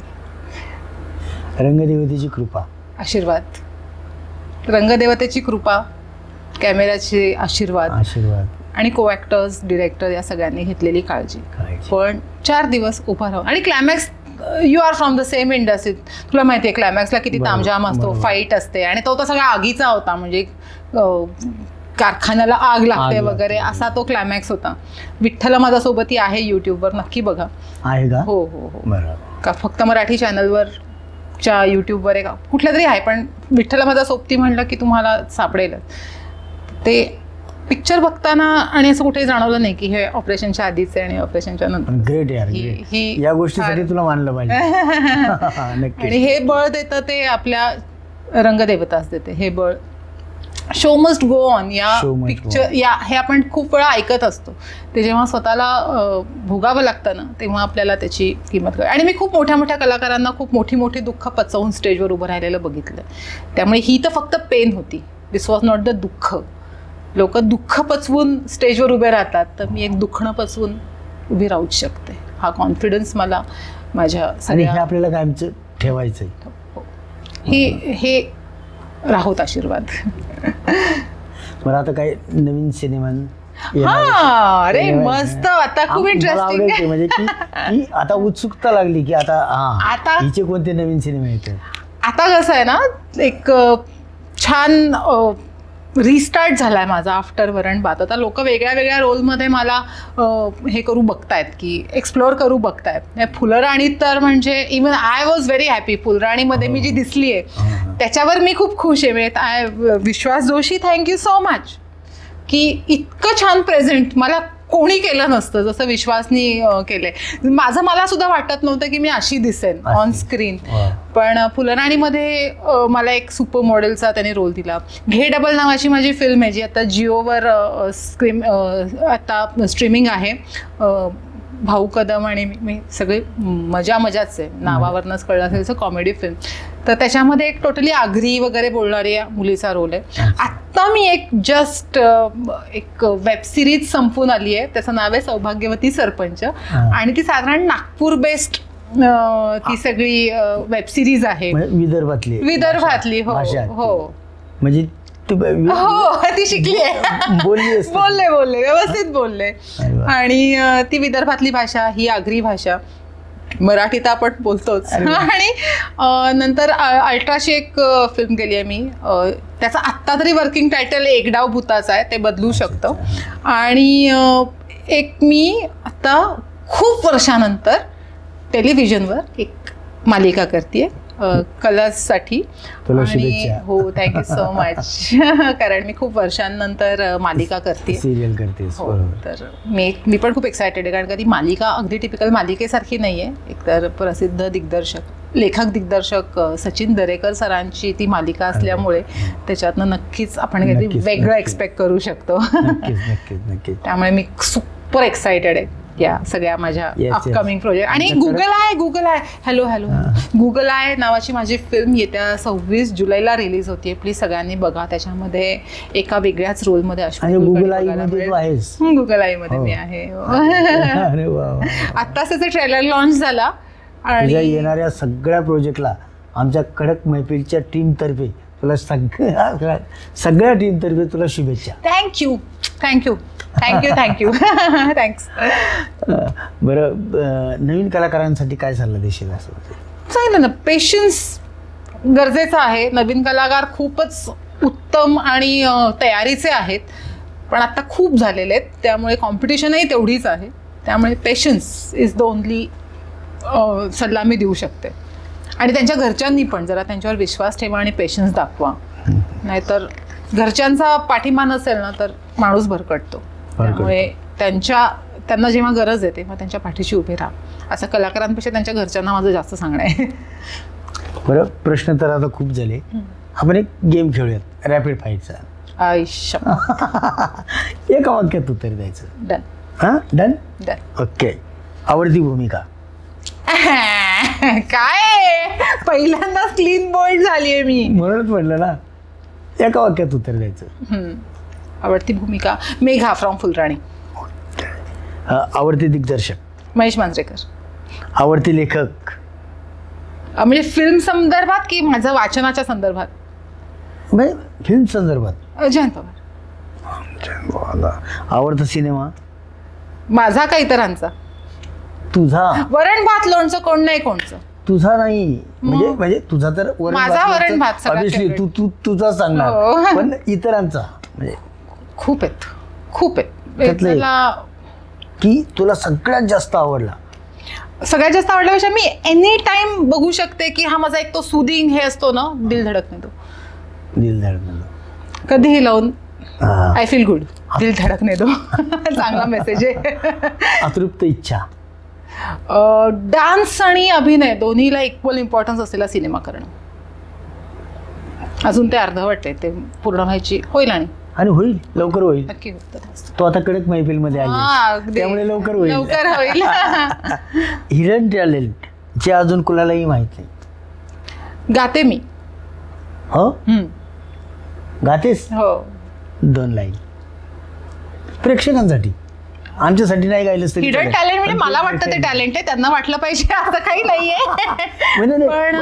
रंगदेवतेची कृपा, आशीर्वाद, रंगदेवतेची कृपा, कॅमेराचे आशीर्वाद आणि को ॲक्टर्स, डिरेक्टर या सगळ्यांनी घेतलेली काळजी. पण 4 दिवस उभा राहून, आणि climax, you are from the same industry, तुला माहिती आहे क्लायमॅक्सला किती तामझाम असतो, फाईट असते, आणि तो तर सगळा आगीचा होता, म्हणजे कारखान्याला आग लागते वगैरे असा तो क्लायमॅक्स होता. विठ्ठल माझा सोबती आहे यूट्यूबवर, नक्की बघा. आहे का? हो हो हो. का फक्त मराठी चॅनलवर च्या यूट्यूबवर आहे का कुठल्या तरी आहे, पण विठ्ठल माझा सोबती म्हणलं की तुम्हाला सापडेल. ते पिक्चर बघताना आणि असं कुठेही जाणवलं नाही की हे ऑपरेशनच्या आधीचे आणि ऑपरेशनच्या नंतर. ग्रेट यार, ही या गोष्टीसाठी तुला मानलं पाहिजे. आणि हे बळ देतं ते आपल्या रंगदेवताच देते हे बळ. शो मस्ट गो ऑन या पिक्चर, हे आपण खूप वेळा ऐकत असतो. ते जेव्हा स्वतःला भोगावं लागतं ना, तेव्हा आपल्याला त्याची किंमत कळते. आणि मी खूप मोठ्या मोठ्या कलाकारांना खूप मोठी मोठी दुःख पचवून स्टेजवर उभं राहिलेलं बघितलं. त्यामुळे ही तर फक्त पेन होती, दिस वॉज नॉट द दुःख. लोक दुःख पचवून स्टेजवर उभे राहतात, तर मी एक दुखणं पचवून उभी राहूच शकते. हा कॉन्फिडन्स मला माझ्या आणि हे आपल्याला कायमचं ठेवायचं हे राहोत आशीर्वाद. बरं, आता काय नवीन सिनेमा? अरे मस्त, आता खूप इंटरेस्टिंग, म्हणजे की आता उत्सुकता लागली की आता हिचे कोणते नवीन सिनेमे येतात. आता कसं आहे ना, एक छान रिस्टार्ट झालाय माझा आफ्टर वरण भात. आता लोक वेगळ्या वेगळ्या रोलमध्ये मला हे करू बघतायत, की एक्सप्लोअर करू बघतायत. फुलराणीत तर म्हणजे even I was very happy. फुलराणीमध्ये मी जी दिसली आहे त्याच्यावर मी खूप खुश आहे. म्हणजे Vishwas Joshi, thank you so much, की इतकं छान प्रेझेंट मला कोणी केलं नसतं जसं विश्वासनी केलंय. मला सुद्धा वाटत नव्हतं की मी अशी दिसेन ऑन स्क्रीन. पण फुलराणीमध्ये मला एक सुपर मॉडेलचा त्याने रोल दिला. घे डबल नावाची माझी फिल्म आहे जी आता जिओवर आता स्ट्रीमिंग आहे. भाऊ कदम आणि मी सगळे मजाच आहे, नावावरनंच कळलं असेल. कॉमेडी फिल्म, तर त्याच्यामध्ये एक टोटली आगरी वगैरे बोलणारी मुलीचा रोल आहे. आत्ता मी एक जस्ट एक वेब सिरीज संपून आली आहे, त्याचं नाव आहे सौभाग्यवती सरपंच, आणि ती साधारण नागपूर बेस्ड ती सगळी वेब सिरीज आहे. विदर्भातली हो हो, म्हणजे हो ती शिकली आहे, बोलले व्यवस्थित बोलले. आणि ती विदर्भातली भाषा, ही आगरी भाषा, मराठी तर आपण बोलतोच. आणि नंतर अल्ट्राची एक फिल्म केली आहे मी, त्याचं आत्ता तरी वर्किंग टायटल एक डाव भूताचा आहे, ते बदलू शकतं. आणि एक मी आता खूप वर्षानंतर टेलिव्हिजनवर एक मालिका करते कलर्ससाठी. आणि हो, थँक्यू सो मच. कारण मी खूप वर्षांनंतर मालिका करते, सिरियल करतेस. तर मी पण खूप एक्सायटेड आहे, कारण का ती मालिका अगदी टिपिकल मालिकेसारखी नाही आहे. एकतर प्रसिद्ध लेखक दिग्दर्शक सचिन दरेकर सरांची ती मालिका असल्यामुळे त्याच्यातनं नक्कीच आपण काहीतरी वेगळं एक्सपेक्ट करू शकतो. त्यामुळे मी सुपर एक्सायटेड आहे या सगळ्या माझ्या अपकमिंग प्रोजेक्ट. आणि Google I hello Google I नावाची माझी फिल्म येत्या 26 जुलैला रिलीज होतीये. प्लीज सगळ्यांनी बघा. त्याच्यामध्ये एका वेगळ्याच रोलमध्ये गुगल आई मध्ये मी आहे. आत्ताच त्याचा ट्रेलर लॉन्च झाला. आणि येणाऱ्या सगळ्या प्रोजेक्टला आमच्या कडक मैफिलच्या टीम तर्फे तुला सगळ्या टीम तर्फे तुला शुभेच्छा. थँक्यू. थँक्स. बरं, नवीन कलाकारांसाठी काय सल्ला देशील? असं सांगितलं ना, पेशन्स गरजेचं आहे. नवीन कलाकार खूपच उत्तम आणि तयारीचे आहेत, पण आता खूप झालेले आहेत, त्यामुळे कॉम्पिटिशनही तेवढीच आहे. त्यामुळे पेशन्स इज द ओनली सल्ला मी देऊ शकते. आणि त्यांच्या घरच्यांनी पण जरा त्यांच्यावर विश्वास ठेवा आणि पेशन्स दाखवा. नाहीतर घरच्यांचा पाठिंबा नसेल ना तर माणूस भरकटतो. त्यामुळे त्यांना जेव्हा गरज आहे तेव्हा त्यांच्या पाठीशी उभे राहा, असं कलाकारांपेक्षा त्यांच्या घरच्यांना माझं जास्त सांगणं आहे. बरं, प्रश्न तर आता खूप झाले. आपण एक गेम खेळूयात, रॅपिड फाईटचा. आयुष्य एका वाक्यात उत्तर द्यायचं. डन. डन. ओके. आवडती भूमिका? काय, पहिल्यांदाच क्लीन बोल्ड झालीये मी, म्हणूनच म्हटलं ना, एका वाक्यात उत्तर द्यायचं. आवडती भूमिका मेघा फ्रॉम फुलराणी. आवडते दिग्दर्शक? महेश मांजरेकर. आवडते लेखक? म्हणजे फिल्म संदर्भात की माझं वाचनाच्या संदर्भात? फिल्म संदर्भात. जयंत पवार. आवडता सिनेमा? माझा का इतरांचा? तुझा. वरण भात लोणचं कोण नाही कोणचं. तुझा नाही, म्हणजे तुझा तर माझा वरण भात ऑब्विसली तू तुझा सांगणार, पण इतरांचा म्हणजे खूप आहेत. की तुला सगळ्यात जास्त आवडला? सगळ्यात जास्त आवडल्यापेक्षा मी एनी टाइम बघू शकते की हा माझा एक तो सुदिंग हे असतो ना, दिल धडकने दो. कधीही लावून आय फील गुड. दिल धडकने दो चांगला मेसेज आहे. अतृप्त इच्छा? डान्स आणि अभिनय दोन्हीला इक्वल इम्पॉर्टन्स असलेला सिनेमा करणं. अजून ते अर्धवट आहे, ते पूर्ण व्हायची होईल आणि होईल, लवकर होईल. नक्की होतं. तो आता कडक मैफिल मध्ये आली, त्यामुळे लवकर होईल. हिडन टॅलेंट जे अजून कुणालाही माहित नाही? गाते मी. हो, गातेस? हो. 2 लाईन प्रेक्षकांसाठी, आमच्यासाठी नाही गायलंस तरी. हिडन टॅलेंट म्हणजे मला वाटतं ते टॅलेंट आहे, त्यांना वाटलं पाहिजे असं काही नाहीये.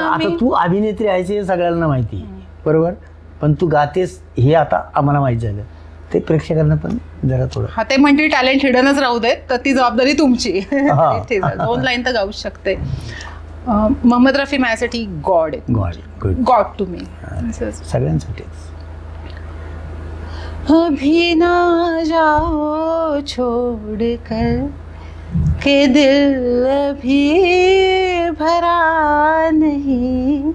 आता तू अभिनेत्री आहेस हे सगळ्यांना माहिती, बरोबर, पण तू गातेस हे आता आम्हाला माहित झालं, ते प्रेक्षकांना पण जरा थोडं. हा, ते म्हणते टॅलेंट हिडनच राहू देत, तर ती जबाबदारी तुमची. 2 लाईन तर गाऊच शकते. मोहम्मद रफी माझ्यासाठी गॉड आहे. God to me. सगळ्यांसाठीच. अभी ना जाओ छोड़ कर के दिल अभी भरा नहीं,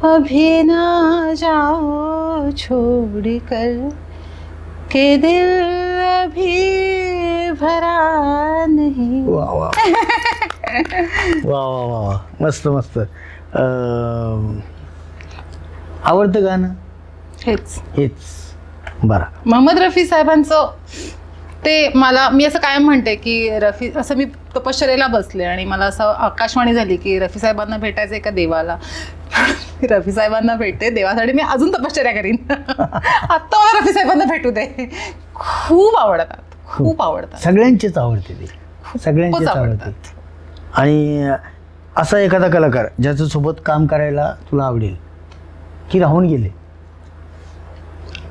अभी ना जाओ छोड़ कर के दिल अभी भरा नहीं. वा वा वा वा वा, मस्त मस्त. आवडतं गाणं हेच बरं. मोहम्मद रफी साहेबांचं ते मी असं कायम म्हणते की रफी असं मी तपश्चर्येला बसले आणि मला असं आकाशवाणी झाली की रफी साहेबांना भेटायचं आहे का देवाला. रफी साहेबांना भेटते देवासाठी मी अजून तपश्चर्या करीन. आत्ता मला रफी साहेबांना भेटू दे. खूप आवडतात सगळ्यांचीच आवडते ते, सगळ्यांचीच आवडते. आणि असा एखादा कलाकार ज्याच्यासोबत काम करायला तुला आवडेल की राहून गेले?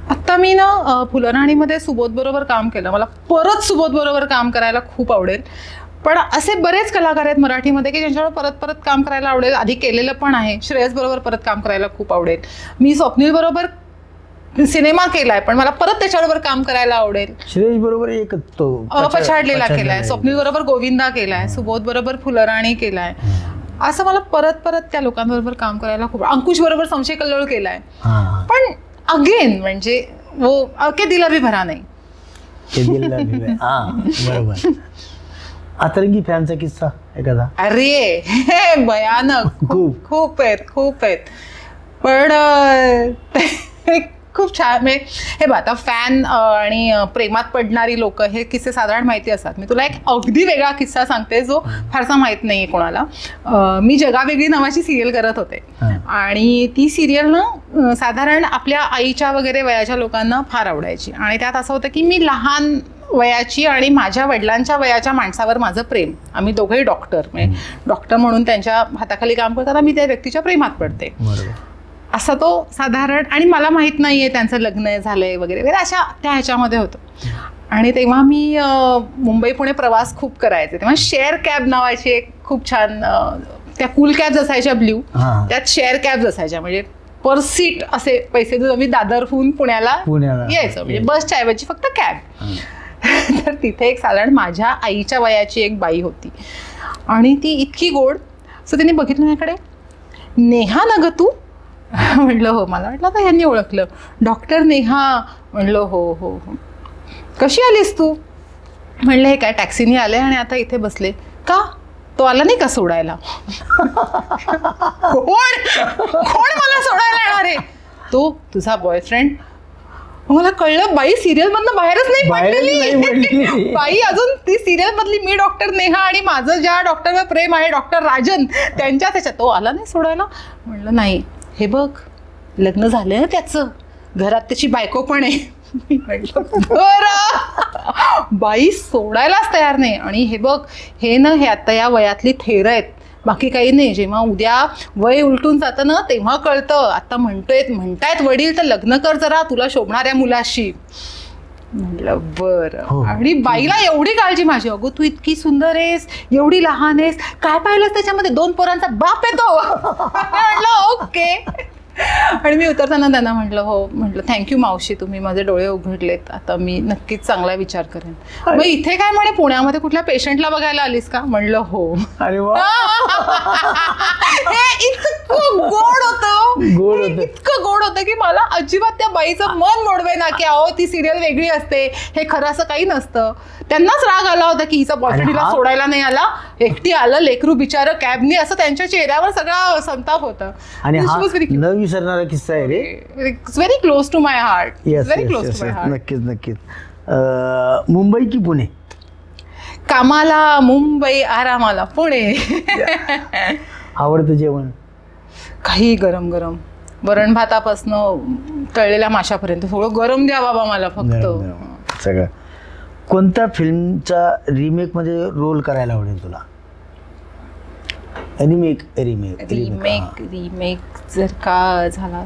आत्ता मी ना फुलराणीमध्ये सुबोध बरोबर काम केलं. मला परत सुबोध बरोबर काम करायला खूप आवडेल. पण असे बरेच कलाकार आहेत मराठीमध्ये की ज्यांच्यावर परत काम करायला आवडेल. आधी केलेलं पण आहे. श्रेयस बरोबर परत काम करायला खूप आवडेल. मी स्वप्नील बरोबर सिनेमा केलाय पण मला परत त्याच्याबरोबर काम करायला आवडेल. श्रेयस बरोबर एकच तो पछाडलेला केलाय, स्वप्नील बरोबर गोविंदा केलाय, सुबोध बरोबर फुलराणी केलाय. असं मला परत त्या लोकांबरोबर काम करायला खूप. अंकुश बरोबर संशय कल्लोळ केलाय. पण अगेन म्हणजे वो के दिला भी भरा नाही. बरोबर. अतरंगी फॅनचा किस्सा एखादा? अरे भयानक, खूप आहेत. पण खूप छान. म्हणजे हे बघ, आता फॅन आणि प्रेमात पडणारी लोक हे किस्से साधारण माहिती असतात. मी तुला एक अगदी वेगळा किस्सा सांगते जो फारसा माहित नाहीये कोणाला. मी जगावेगळी नावाची सिरियल करत होते आणि ती सिरियल ना साधारण आपल्या आईच्या वगैरे वयाच्या लोकांना फार आवडायची. आणि त्यात असं होतं की मी लहान वयाची आणि माझ्या वडिलांच्या वयाच्या माणसावर माझं प्रेम. आम्ही दोघेही डॉक्टर, म्हणजे डॉक्टर म्हणून त्यांच्या हाताखाली काम करताना मी त्या व्यक्तीच्या प्रेमात पडते. असा तो साधारण. आणि मला माहित नाहीये त्यांचं लग्न झालंय वगैरे वगैरे अशा त्या ह्याच्यामध्ये होतं. आणि तेव्हा मी मुंबई पुणे प्रवास खूप करायचे. तेव्हा शेअर कॅब नावाची एक खूप छान त्या कूल कॅब्स असायच्या ब्ल्यू, त्यात शेअर कॅब्स असायच्या. म्हणजे पर सीट असे पैसे देऊन आम्ही दादरहून पुण्याला यायचं. म्हणजे बसच्या ऐवजी फक्त कॅब. तर तिथे एक साधारण माझ्या आईच्या वयाची एक बाई होती आणि ती इतकी गोड. सो तिने बघितलं माझ्याकडे, नेहा ना ग तू? म्हणलं हो. मला वाटलं तर ह्यांनी ओळखलं. डॉक्टर नेहा? म्हणलं हो. कशी आलीस तू? म्हणलं हे काय टॅक्सीने आले आणि आता इथे बसले. का? तो आला नाही का सोडायला? कोण मला सोडायला येणार आहे? तो तुझा बॉयफ्रेंड? मला कळलं बाई सिरियल मधनं बाहेरच नाही पडलेली. बाई अजून ती सिरियल मधली मी डॉक्टर नेहा आणि माझं ज्या डॉक्टरवर प्रेम आहे डॉक्टर राजन त्यांच्या त्याच्यात तो आला नाही सोडायला. म्हणलं नाही, हे बघ लग्न झालंय ना त्याचं, घरात त्याची बायको पण आहे. बाई सोडायलाच तयार नाही. आणि हे बघ हे ना हे आता या वयातली थेर आहेत, बाकी काही नाही. जेव्हा उद्या वय उलटून जातं ना तेव्हा कळतं. आता म्हणतायत वडील तर लग्न कर जरा तुला शोभणाऱ्या मुलाशी. म्हटलं बरं. आणि बाईला एवढी काळजी माझी, अगो तू इतकी सुंदर आहेस, एवढी लहान आहेस, काय पाहिलंस त्याच्यामध्ये? 2 पोरांचा बाप येतो. म्हटलं ओके. आणि मी उतरताना त्यांना म्हटलं हो, म्हटलं थँक्यू मावशी, तुम्ही माझे डोळे उघडलेत, आता मी नक्कीच चांगला विचार करेन. मग इथे काय म्हणे पुण्यामध्ये कुठल्या पेशंटला बघायला आलीस का? म्हणलं हो. अरे वा. इतकं गोड होतं, इतकं गोड होतं की मला अजिबात त्या बाईचं मन मोडवे ना की अहो ती सिरियल वेगळी असते, हे खरं असं काही नसतं. त्यांनाच राग आला होता की हिचा बॉयफ्रेंड हिला सोडायला नाही आला, एकटी आलं, लेकरू बिचारं कॅबनी, असं त्यांच्या चेहऱ्यावर सगळा संताप होता. आणि न विसरणारा किस्सा आहे रे. It's very close to my heart. Very close to my heart. नक्कीच. मुंबई की पुणे? कामाला मुंबई, आरामाला पुणे. आवडतं जेवण? काही गरम गरम, वरण भातापासनं तळलेल्या माशापर्यंत सगळं गरम द्या बाबा मला फक्त. सगळं. कोणत्या फिल्मचा रिमेक मध्ये रोल करायला आवडेल तुला? रिमेक जर का झाला,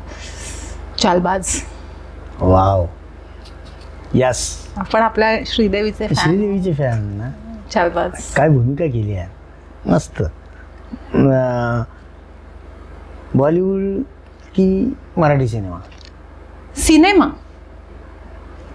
चालबाज. वाव. यस. आपण आपल्या श्रीदेवीचे फॅन ना. चालबाज काय भूमिका केली आहे, मस्त. बॉलिवूड की Marathi cinema?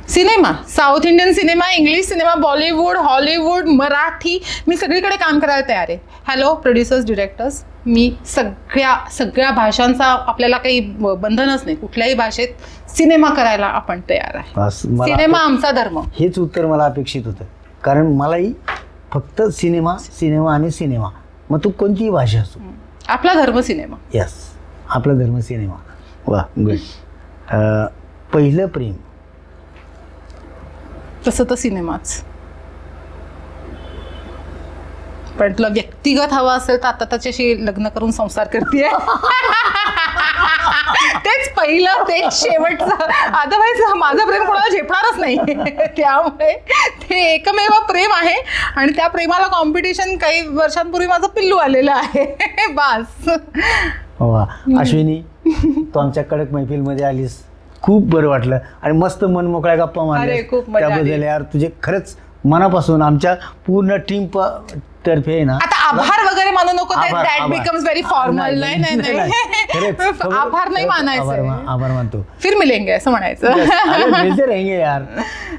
Cinema South Indian cinema, English cinema, Bollywood, Hollywood, Marathi, मी सगळीकडे काम करायला तयार आहे. हॅलो प्रोड्युसर्स, डिरेक्टर्स, मी सगळ्या भाषांचा आपल्याला काही बंधनच नाही. कुठल्याही भाषेत सिनेमा करायला आपण तयार आहे. सिनेमा आमचा धर्म. हेच उत्तर मला अपेक्षित होतं, कारण मलाही फक्त सिनेमा आणि सिनेमा. मग तू कोणतीही भाषा असो, आपला धर्म सिनेमा. यस, आपला धर्म सिनेमा. वा, गुड. पहिलं प्रेम. तसं तर सिनेमाच, पण तुला व्यक्तिगत हवा असेल तर आता त्याच्याशी लग्न करून संसार करतेय. तेच पहिलं, तेच शेवटचं. अदरवाईज माझं प्रेम कोणाला झेपणारच नाही. त्यामुळे ते एकमेव प्रेम आहे आणि त्या प्रेमाला कॉम्पिटिशन काही वर्षांपूर्वी माझं पिल्लू आलेलं आहे. बास. वा, अश्विनी, तू आमच्या कडक मैफिलमध्ये आलीस, खूप बरं वाटलं आणि मस्त मनमोकळ्या गप्पा मारल्या. खूप मजा आली. त्याबद्दल यार तुझे खरंच मनापासून आमच्या पूर्ण टीम तर्फे आहे ना. आता आभार वगैरे मानू नको, आभार, दॅट आभार. Becomes very formal. नाही नाही नाही, खरंच, आभार नाही मानायचं, आभार मानतो. फिर मिलेंगे असं म्हणायचं. अरे, मिळते रहेंगे यार,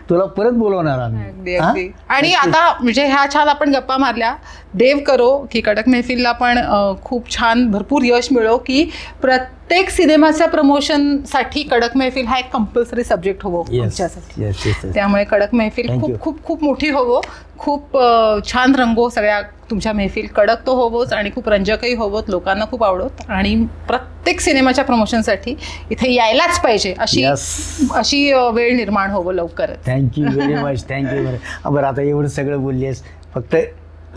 तुला परत बोलवणार आम्ही. अगदी अगदी. आणि आता म्हणजे ह्या छान आपण गप्पा मारल्या. देव करो की कडक मैफिलला पण खूप छान भरपूर यश मिळो, की प्रत्येक सिनेमाच्या प्रमोशनसाठी कडक मैफिल हा एक कंपल्सरी सब्जेक्ट होवो आमच्यासाठी. त्यामुळे कडक मैफिल खूप खूप खूप मोठी होवो, खूप छान रंगो सगळ्या तुमच्या मैफिल. कडक तो होवोच आणि खूप रंजकही होवोत, लोकांना खूप आवडोत आणि प्रत्येक सिनेमाच्या प्रमोशनसाठी इथे यायलाच पाहिजे अशी वेळ निर्माण होवो लवकरच. Thank you very much, thank you. बरं, आता एवढं सगळं बोललीस, फक्त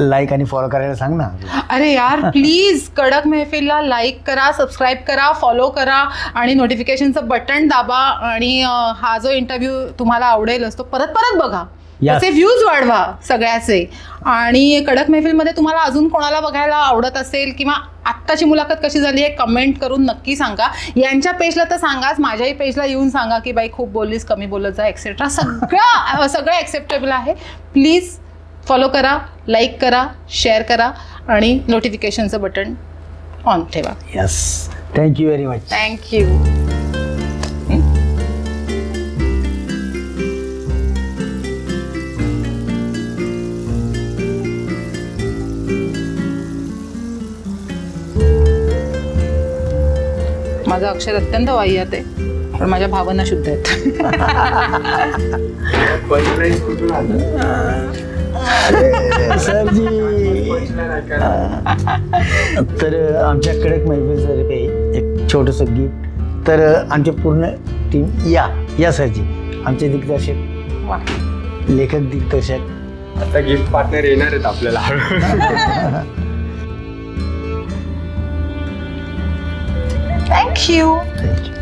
लाईक आणि फॉलो करायला सांग ना. अरे यार, प्लीज कडक मैफिलला लाईक करा, सबस्क्राईब करा, फॉलो करा आणि नोटिफिकेशनचं बटन दाबा. आणि हा जो इंटरव्ह्यू तुम्हाला आवडेलच तो परत परत बघा, त्याचे व्ह्यूज वाढवा सगळ्याचे. आणि कडक मैफिलमध्ये तुम्हाला अजून कोणाला बघायला आवडत असेल किंवा आत्ताची मुलाखत कशी झाली आहे कमेंट करून नक्की सांगा. यांच्या पेजला तर सांगाच, माझ्याही पेजला येऊन सांगा की बाई खूप बोललीस, कमी बोलत जा, एक्सेट्रा. सगळं ॲक्सेप्टेबल आहे. प्लीज फॉलो करा, लाईक करा, शेअर करा आणि नोटिफिकेशनचं बटन ऑन ठेवा. Yes, thank you very much. Thank you. माझं अक्षर अत्यंत वाह्यात आहे, पण माझ्या भावना शुद्ध आहेत. सरजी, तर आमच्या कडक मैफिलतर्फे एक छोटंसं गिफ्ट. तर आमची पूर्ण टीम या सरजी, आमचे दिग्दर्शक, लेखक दिग्दर्शक. आता गिफ्ट पार्टनर येणार आहेत आपल्याला. थँक्यू. थँक्यू.